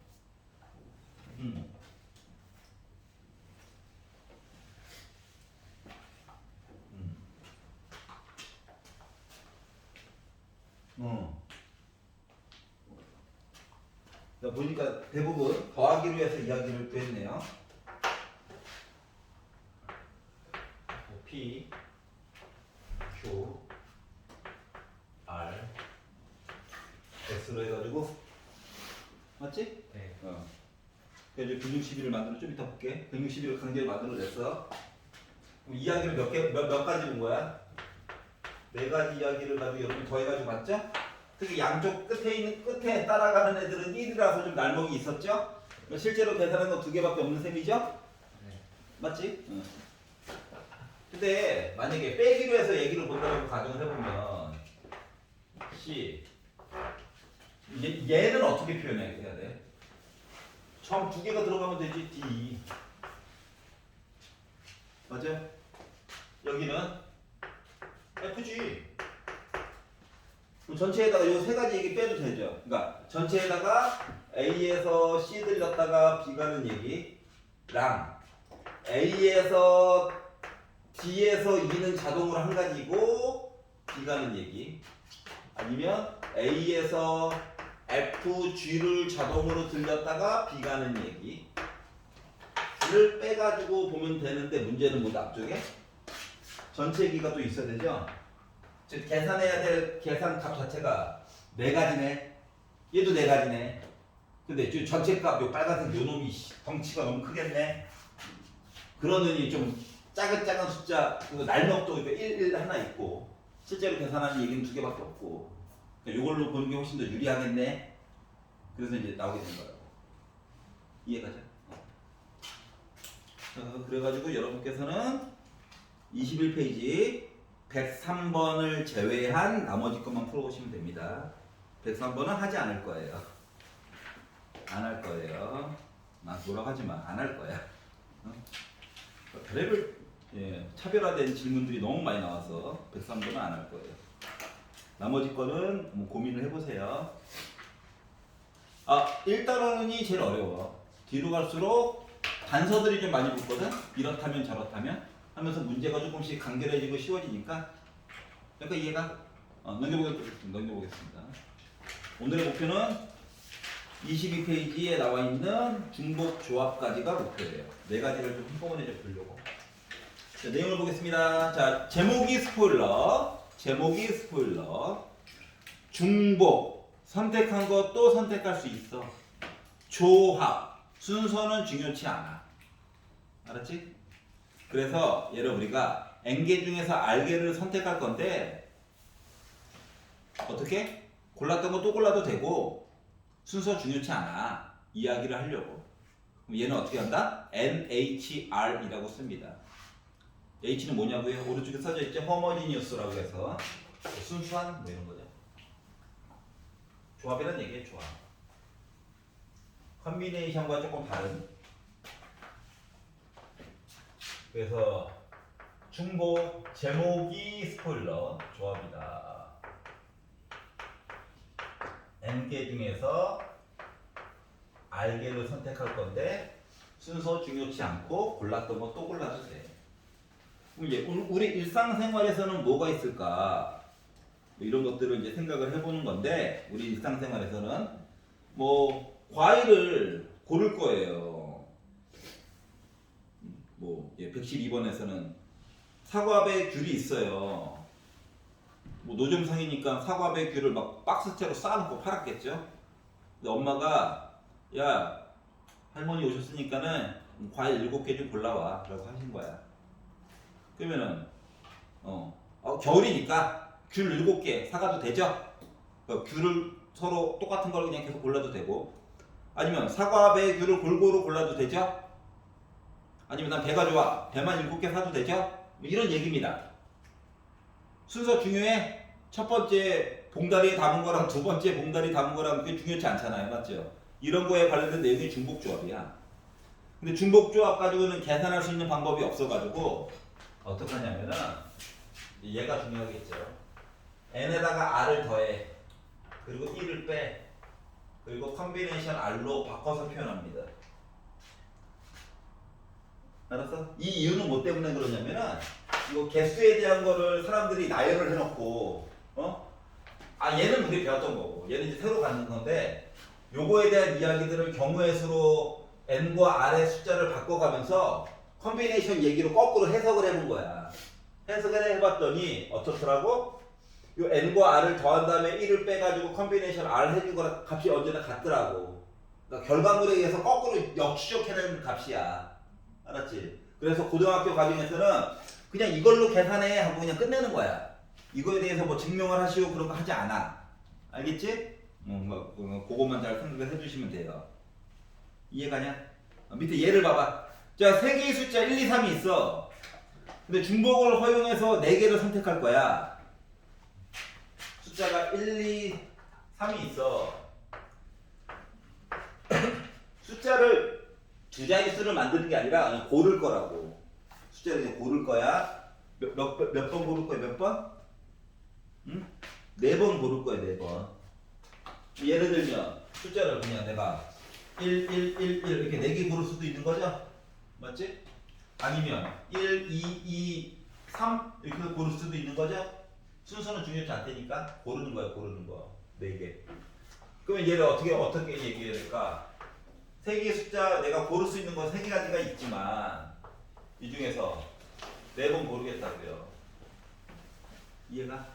[SPEAKER 1] 음. 자, 보니까 대부분 더하기로 해서 이야기를 했네요. P, Q, R, S로 해가지고 맞지?
[SPEAKER 2] 네.
[SPEAKER 1] 그래서 161을 만들어 좀 이따 볼게. 161을 강제로 만들어냈어. 그럼 이야기를 몇 가지 본 거야? 네 가지 이야기를 가지고 여러분 더해가지고 봤죠? 특히 양쪽 끝에 따라가는 애들은 1이라서 좀 날먹이 있었죠? 실제로 계산한 거 두 개밖에 없는 셈이죠?
[SPEAKER 2] 네.
[SPEAKER 1] 맞지? 근데 만약에 빼기로 해서 얘기를 본다고 가정을 해보면 C 얘는 어떻게 표현해야 돼? 처음 두 개가 들어가면 되지. D 맞아요? 여기는 FG 전체에다가 요 세 가지 얘기 빼도 되죠. 그러니까 전체에다가 A에서 C 들렸다가 B 가는 얘기랑 A에서 D에서 E는 자동으로 한 가지고 B 가는 얘기 아니면 A에서 F, G를 자동으로 들렸다가 B 가는 얘기를 빼가지고 보면 되는데 문제는 뭐다 앞쪽에? 전체 얘기가 또 있어야 되죠? 즉 계산해야 될 계산 값 자체가 네 가지네. 얘도 네 가지네. 근데 저 전체 값, 요 빨간색 요 놈이 덩치가 너무 크겠네. 그러느니 좀 작은 숫자, 그 날먹도 1 하나 있고 실제로 계산하는 얘기는 두 개밖에 없고 그러니까 요걸로 보는 게 훨씬 더 유리하겠네. 그래서 이제 나오게 된 거예요. 이해가죠? 자, 그래가지고 여러분께서는 21페이지 103번을 제외한 나머지 것만 풀어보시면 됩니다. 103번은 하지 않을 거예요. 안 할 거예요. 막 뭐라고 하지 마. 안 할 거야. 별의별 차별화된 질문들이 너무 많이 나와서 103번은 안 할 거예요. 나머지 거는 뭐 고민을 해보세요. 1단원이 제일 어려워. 뒤로 갈수록 단서들이 좀 많이 붙거든. 이렇다면 저렇다면 하면서 문제가 조금씩 간결해지고 쉬워지니까. 그러니까 이해가? 넘겨보겠습니다. 오늘의 목표는 22페이지에 나와 있는 중복 조합까지가 목표예요. 네 가지를 좀 한꺼번에 좀 보려고. 자, 내용을 보겠습니다. 자, 제목이 스포일러. 중복. 선택한 것도 선택할 수 있어. 조합. 순서는 중요치 않아. 알았지? 그래서 얘를 우리가 N개 중에서 R개를 선택할 건데 어떻게? 골랐던 거 또 골라도 되고 순서 중요치 않아. 이야기를 하려고. 그럼 얘는 어떻게 한다? NHR이라고 씁니다. H는 뭐냐고요? 오른쪽에 써져 있죠? homogeneous라고 해서 순수한 뭐 이런 거죠. 조합이란 얘기예요. 조합. 컨비네이션과 조금 다른. 그래서 중복 제목이 스포일러 조합이다. N개 중에서 R개를 선택할 건데 순서 중요치 않고 골랐던 거 또 골라도 돼. 그럼 이제 우리 일상생활에서는 뭐가 있을까? 뭐 이런 것들을 이제 생각을 해보는 건데 우리 일상생활에서는 뭐 과일을 고를 거예요. 뭐 112번에서는 사과배 귤이 있어요. 뭐 노점상이니까 사과배 귤을 막 박스째로 쌓아놓고 팔았겠죠. 근데 엄마가 야 할머니 오셨으니까는 과일 7개 좀 골라와 라고 하신 거야. 그러면은 겨울이니까 귤 7개 사가도 되죠? 귤을 서로 똑같은 걸 그냥 계속 골라도 되고 아니면 사과배 귤을 골고루 골라도 되죠? 아니면 난 배가 좋아 배만 7개 사도 되죠? 뭐 이런 얘기입니다. 순서 중요해? 첫 번째 봉다리에 담은 거랑 두 번째 봉다리 담은 거랑 그게 중요치 않잖아요. 맞죠? 이런 거에 관련된 내용이 중복조합이야. 근데 중복조합 가지고는 계산할 수 있는 방법이 없어가지고 어떻게 하냐면은 얘가 중요하겠죠. n에다가 r을 더해 그리고 1을 빼 그리고 컨비네이션 r로 바꿔서 표현합니다. 알았어? 이 이유는 뭐 때문에 그러냐면은 이거 개수에 대한 거를 사람들이 나열을 해놓고 얘는 우리 배웠던 거고 얘는 이제 새로 갖는 건데 요거에 대한 이야기들을 경우의 수로 n과 r의 숫자를 바꿔가면서 컨비네이션 얘기로 거꾸로 해석을 해본 거야. 해석을 해봤더니 어떻더라고? 요 n과 r을 더한 다음에 1을 빼가지고 컨비네이션 r 해준 거랑 값이 언제나 같더라고. 그러니까 결과물에 의해서 거꾸로 역추적해내는 값이야. 알았지? 그래서 고등학교 과정에서는 그냥 이걸로 계산해 하고 그냥 끝내는 거야. 이거에 대해서 뭐 증명을 하시고 그런 거 하지 않아. 알겠지? 그것만 잘 생각을 해주시면 돼요. 이해가냐? 밑에 예를 봐봐. 자, 3개의 숫자 1, 2, 3이 있어. 근데 중복을 허용해서 4개를 선택할 거야. 숫자가 1, 2, 3이 있어. 숫자를 두 자릿수를 만드는 게 아니라 그냥 고를 거라고. 숫자를 그냥 고를 거야. 몇 번 고를 거야? 몇 번? 응? 4번 고를 거야. 4번. 예를 들면 숫자를 그냥 내가 1, 1, 1, 1 이렇게 4개 고를 수도 있는 거죠? 맞지? 아니면 1, 2, 2, 3 이렇게 고를 수도 있는 거죠? 순서는 중요치 않다니까 고르는 거야. 고르는 거. 4개. 그러면 얘를 어떻게 얘기해야 될까? 3개의 숫자 내가 고를 수 있는 건 3가지가 있지만 이 중에서 4번 고르겠다고요. 이해가?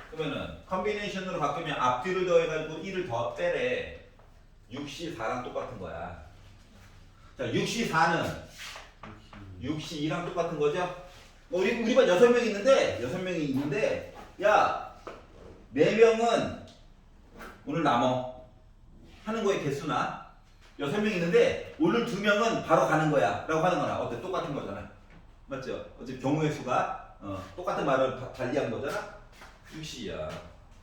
[SPEAKER 1] 그러면은 컨비네이션으로 바꾸면 앞뒤를 더해가지고 1을 더 빼래. 6시 4랑 똑같은 거야. 자, 6시 4는 6시 2랑 똑같은 거죠? 우리 반 6명 있는데 야 4명은 오늘 남어 하는 거에 개수나 6명 있는데 오늘 2명은 바로 가는 거야 라고 하는 거나 어때? 똑같은 거잖아. 맞죠? 어차피 경우의 수가 똑같은 말을 달리한 거잖아. 6시야.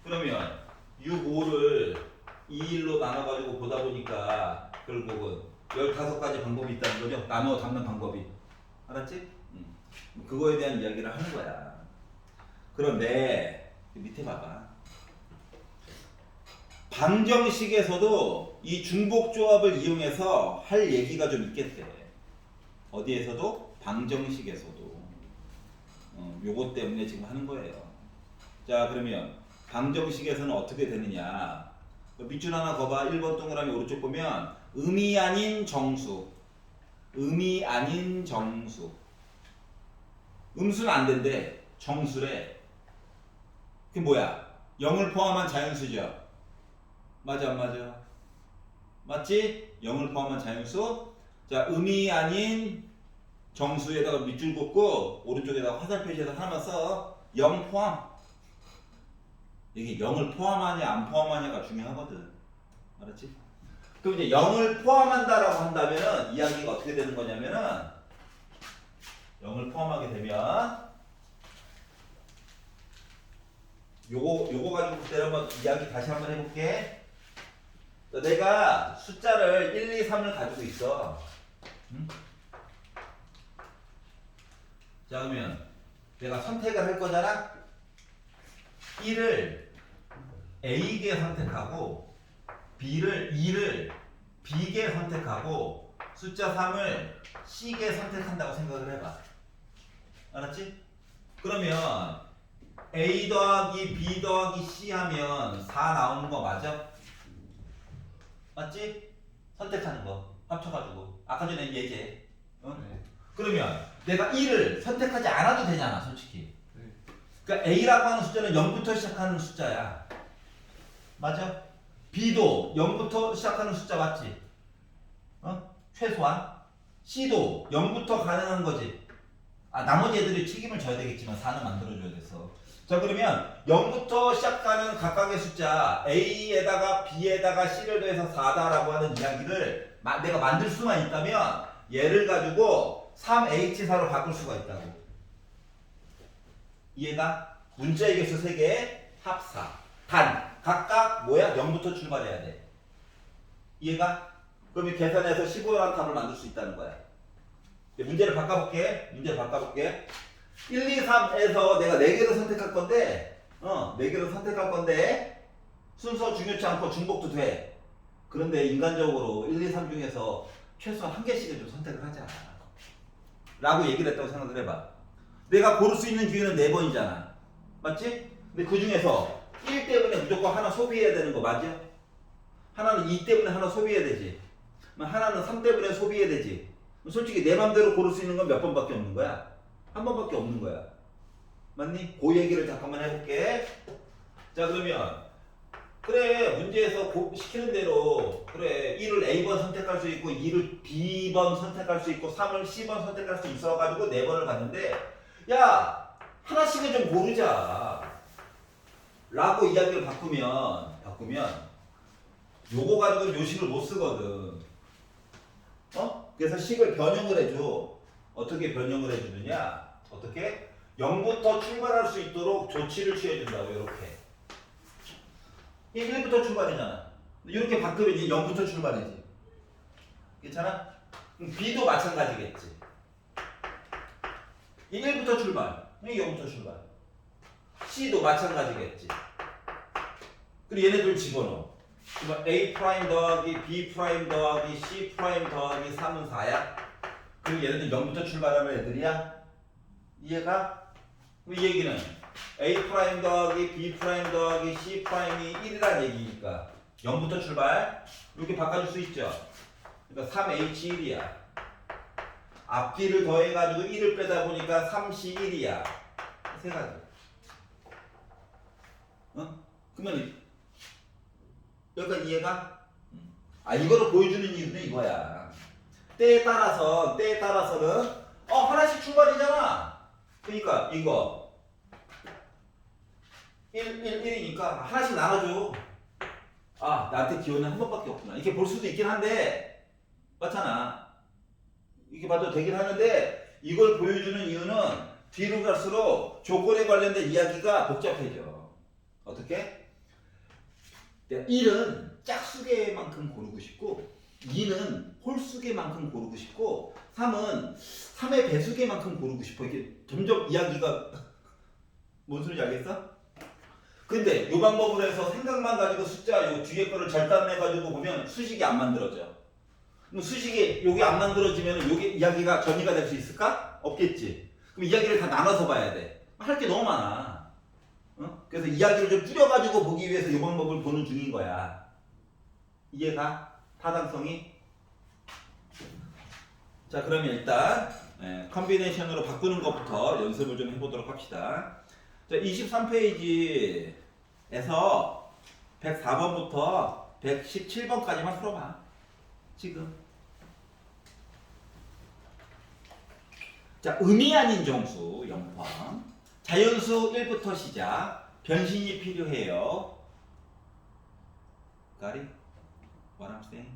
[SPEAKER 1] 그러면 6, 5를 2일로 나눠가지고 보다 보니까 결국은 15가지 방법이 있다는 거죠. 나누어 담는 방법이. 알았지? 그거에 대한 이야기를 하는 거야. 그런데 밑에 봐봐. 방정식에서도 이 중복조합을 이용해서 할 얘기가 좀 있겠대. 어디에서도? 방정식에서도. 요것 때문에 지금 하는 거예요. 자, 그러면 방정식에서는 어떻게 되느냐? 밑줄 하나 거봐. 1번 동그라미 오른쪽 보면 음이 아닌 정수. 음이 아닌 정수. 음수는 안 된대. 정수래. 그게 뭐야? 0을 포함한 자연수죠. 맞아 안 맞아? 맞지? 0을 포함한 자연수. 자, 음이 아닌 정수에다가 밑줄 긋고 오른쪽에다가 화살 표시해서 하나만 써. 0 포함. 이게 0을 포함하냐 안 포함하냐가 중요하거든. 알았지? 그럼 이제 0을 포함한다라고 한다면은 이야기가 어떻게 되는 거냐면은 0을 포함하게 되면 요거 가지고 그때 한번 이야기 다시 한번 해볼게. 내가 숫자를 1, 2, 3을 가지고 있어. 응? 자, 그러면 내가 선택을 할 거잖아. 1을 A계 선택하고 B를 2를 B계 선택하고 숫자 3을 C계 선택한다고 생각을 해봐. 알았지? 그러면 A 더하기 B 더하기 C 하면 4 나오는 거 맞아? 맞지? 선택하는 거 합쳐가지고 아까 전에 예제. 응?
[SPEAKER 2] 네.
[SPEAKER 1] 그러면 내가 1을 선택하지 않아도 되잖아, 솔직히.
[SPEAKER 2] 네.
[SPEAKER 1] 그러니까 A라고 하는 숫자는 0부터 시작하는 숫자야. 맞아? B도 0부터 시작하는 숫자 맞지? 최소한. C도 0부터 가능한 거지. 나머지 애들이 책임을 져야 되겠지만 4는 만들어줘야 돼서. 자, 그러면 0부터 시작하는 각각의 숫자 A에다가 B에다가 C를 더해서 4다라고 하는 이야기를 내가 만들 수만 있다면 얘를 가지고 3H4로 바꿀 수가 있다고. 이해가? 문자의 개수 3개 합4. 단 각각 뭐야? 0부터 출발해야 돼. 이해가? 그럼 계산해서 15란 탑을 만들 수 있다는 거야. 문제를 바꿔볼게. 1, 2, 3에서 내가 4개를 선택할 건데 4개를 선택할 건데 순서 중요치 않고 중복도 돼. 그런데 인간적으로 1, 2, 3 중에서 최소한 1개씩은 좀 선택을 하자 라고 얘기를 했다고 생각을 해봐. 내가 고를 수 있는 기회는 4번이잖아. 맞지? 근데 그 중에서 1 때문에 무조건 하나 소비해야 되는 거 맞아? 하나는 2 때문에 하나 소비해야 되지. 하나는 3 때문에 소비해야 되지. 솔직히 내 맘대로 고를 수 있는 건 몇 번밖에 없는 거야? 한 번밖에 없는 거야. 맞니? 그 얘기를 잠깐만 해볼게. 자, 그러면 그래, 문제에서 시키는 대로 그래 1을 A번 선택할 수 있고 2를 B번 선택할 수 있고 3을 C번 선택할 수 있어가지고 4번을 갔는데 야, 하나씩은 좀 고르자 라고 이야기를 바꾸면 요거 가지고 요식을 못 쓰거든. 그래서 식을 변형을 해줘. 어떻게 변형을 해주느냐? 어떻게? 0부터 출발할 수 있도록 조치를 취해준다고. 이렇게 1부터 출발이잖아. 이렇게 바꾸면 이제 0부터 출발이지. 괜찮아? B도 마찬가지겠지. 1부터 출발, 0부터 출발. C도 마찬가지겠지. 그리고 얘네들 집어넣어. A 프라임 더하기 B 프라임 더하기 C 프라임 더하기 3은 4야. 그리고 얘네들 0부터 출발하는 애들이야. 이해가? 이 얘기는 A 프라임 더하기 B 프라임 더하기 C 프라임이 1이라는 얘기니까 0부터 출발. 이렇게 바꿔줄 수 있죠. 그러니까 3H1이야. 앞뒤를 더해가지고 1을 빼다 보니까 3C1이야. 세 가지. 그러면 여기까지 이해가? 이거를 보여주는 이유는 이거야. 때에 따라서는 하나씩 출발이잖아. 그러니까 이거 1이니까 하나씩 나눠줘. 나한테 기호는 한 번밖에 없구나. 이렇게 볼 수도 있긴 한데 맞잖아. 이렇게 봐도 되긴 하는데 이걸 보여주는 이유는 뒤로 갈수록 조건에 관련된 이야기가 복잡해져. 어떻게? 1은 짝수개만큼 고르고 싶고 2는 홀수개만큼 고르고 싶고 3은 3의 배수계만큼 고르고 싶어. 이게 점점 이야기가 뭔 소리인지 알겠어? 근데 이 방법으로 해서 생각만 가지고 숫자 요 뒤에 거를 절단해 가지고 보면 수식이 안 만들어져. 그럼 수식이 여기 안 만들어지면 여기 이야기가 전이가 될 수 있을까? 없겠지. 그럼 이야기를 다 나눠서 봐야 돼. 할 게 너무 많아. 어? 그래서 이야기를 좀 줄여가지고 보기 위해서 이 방법을 보는 중인 거야. 이해가? 타당성이? 자, 그러면 일단 컨비네이션으로 바꾸는 것부터 연습을 좀 해보도록 합시다. 자, 23페이지에서 104번부터 117번까지만 풀어봐. 지금. 자, 의미 아닌 정수 0번. 자연수 1부터 시작. 변신이 필요해요. Got it? What I'm saying?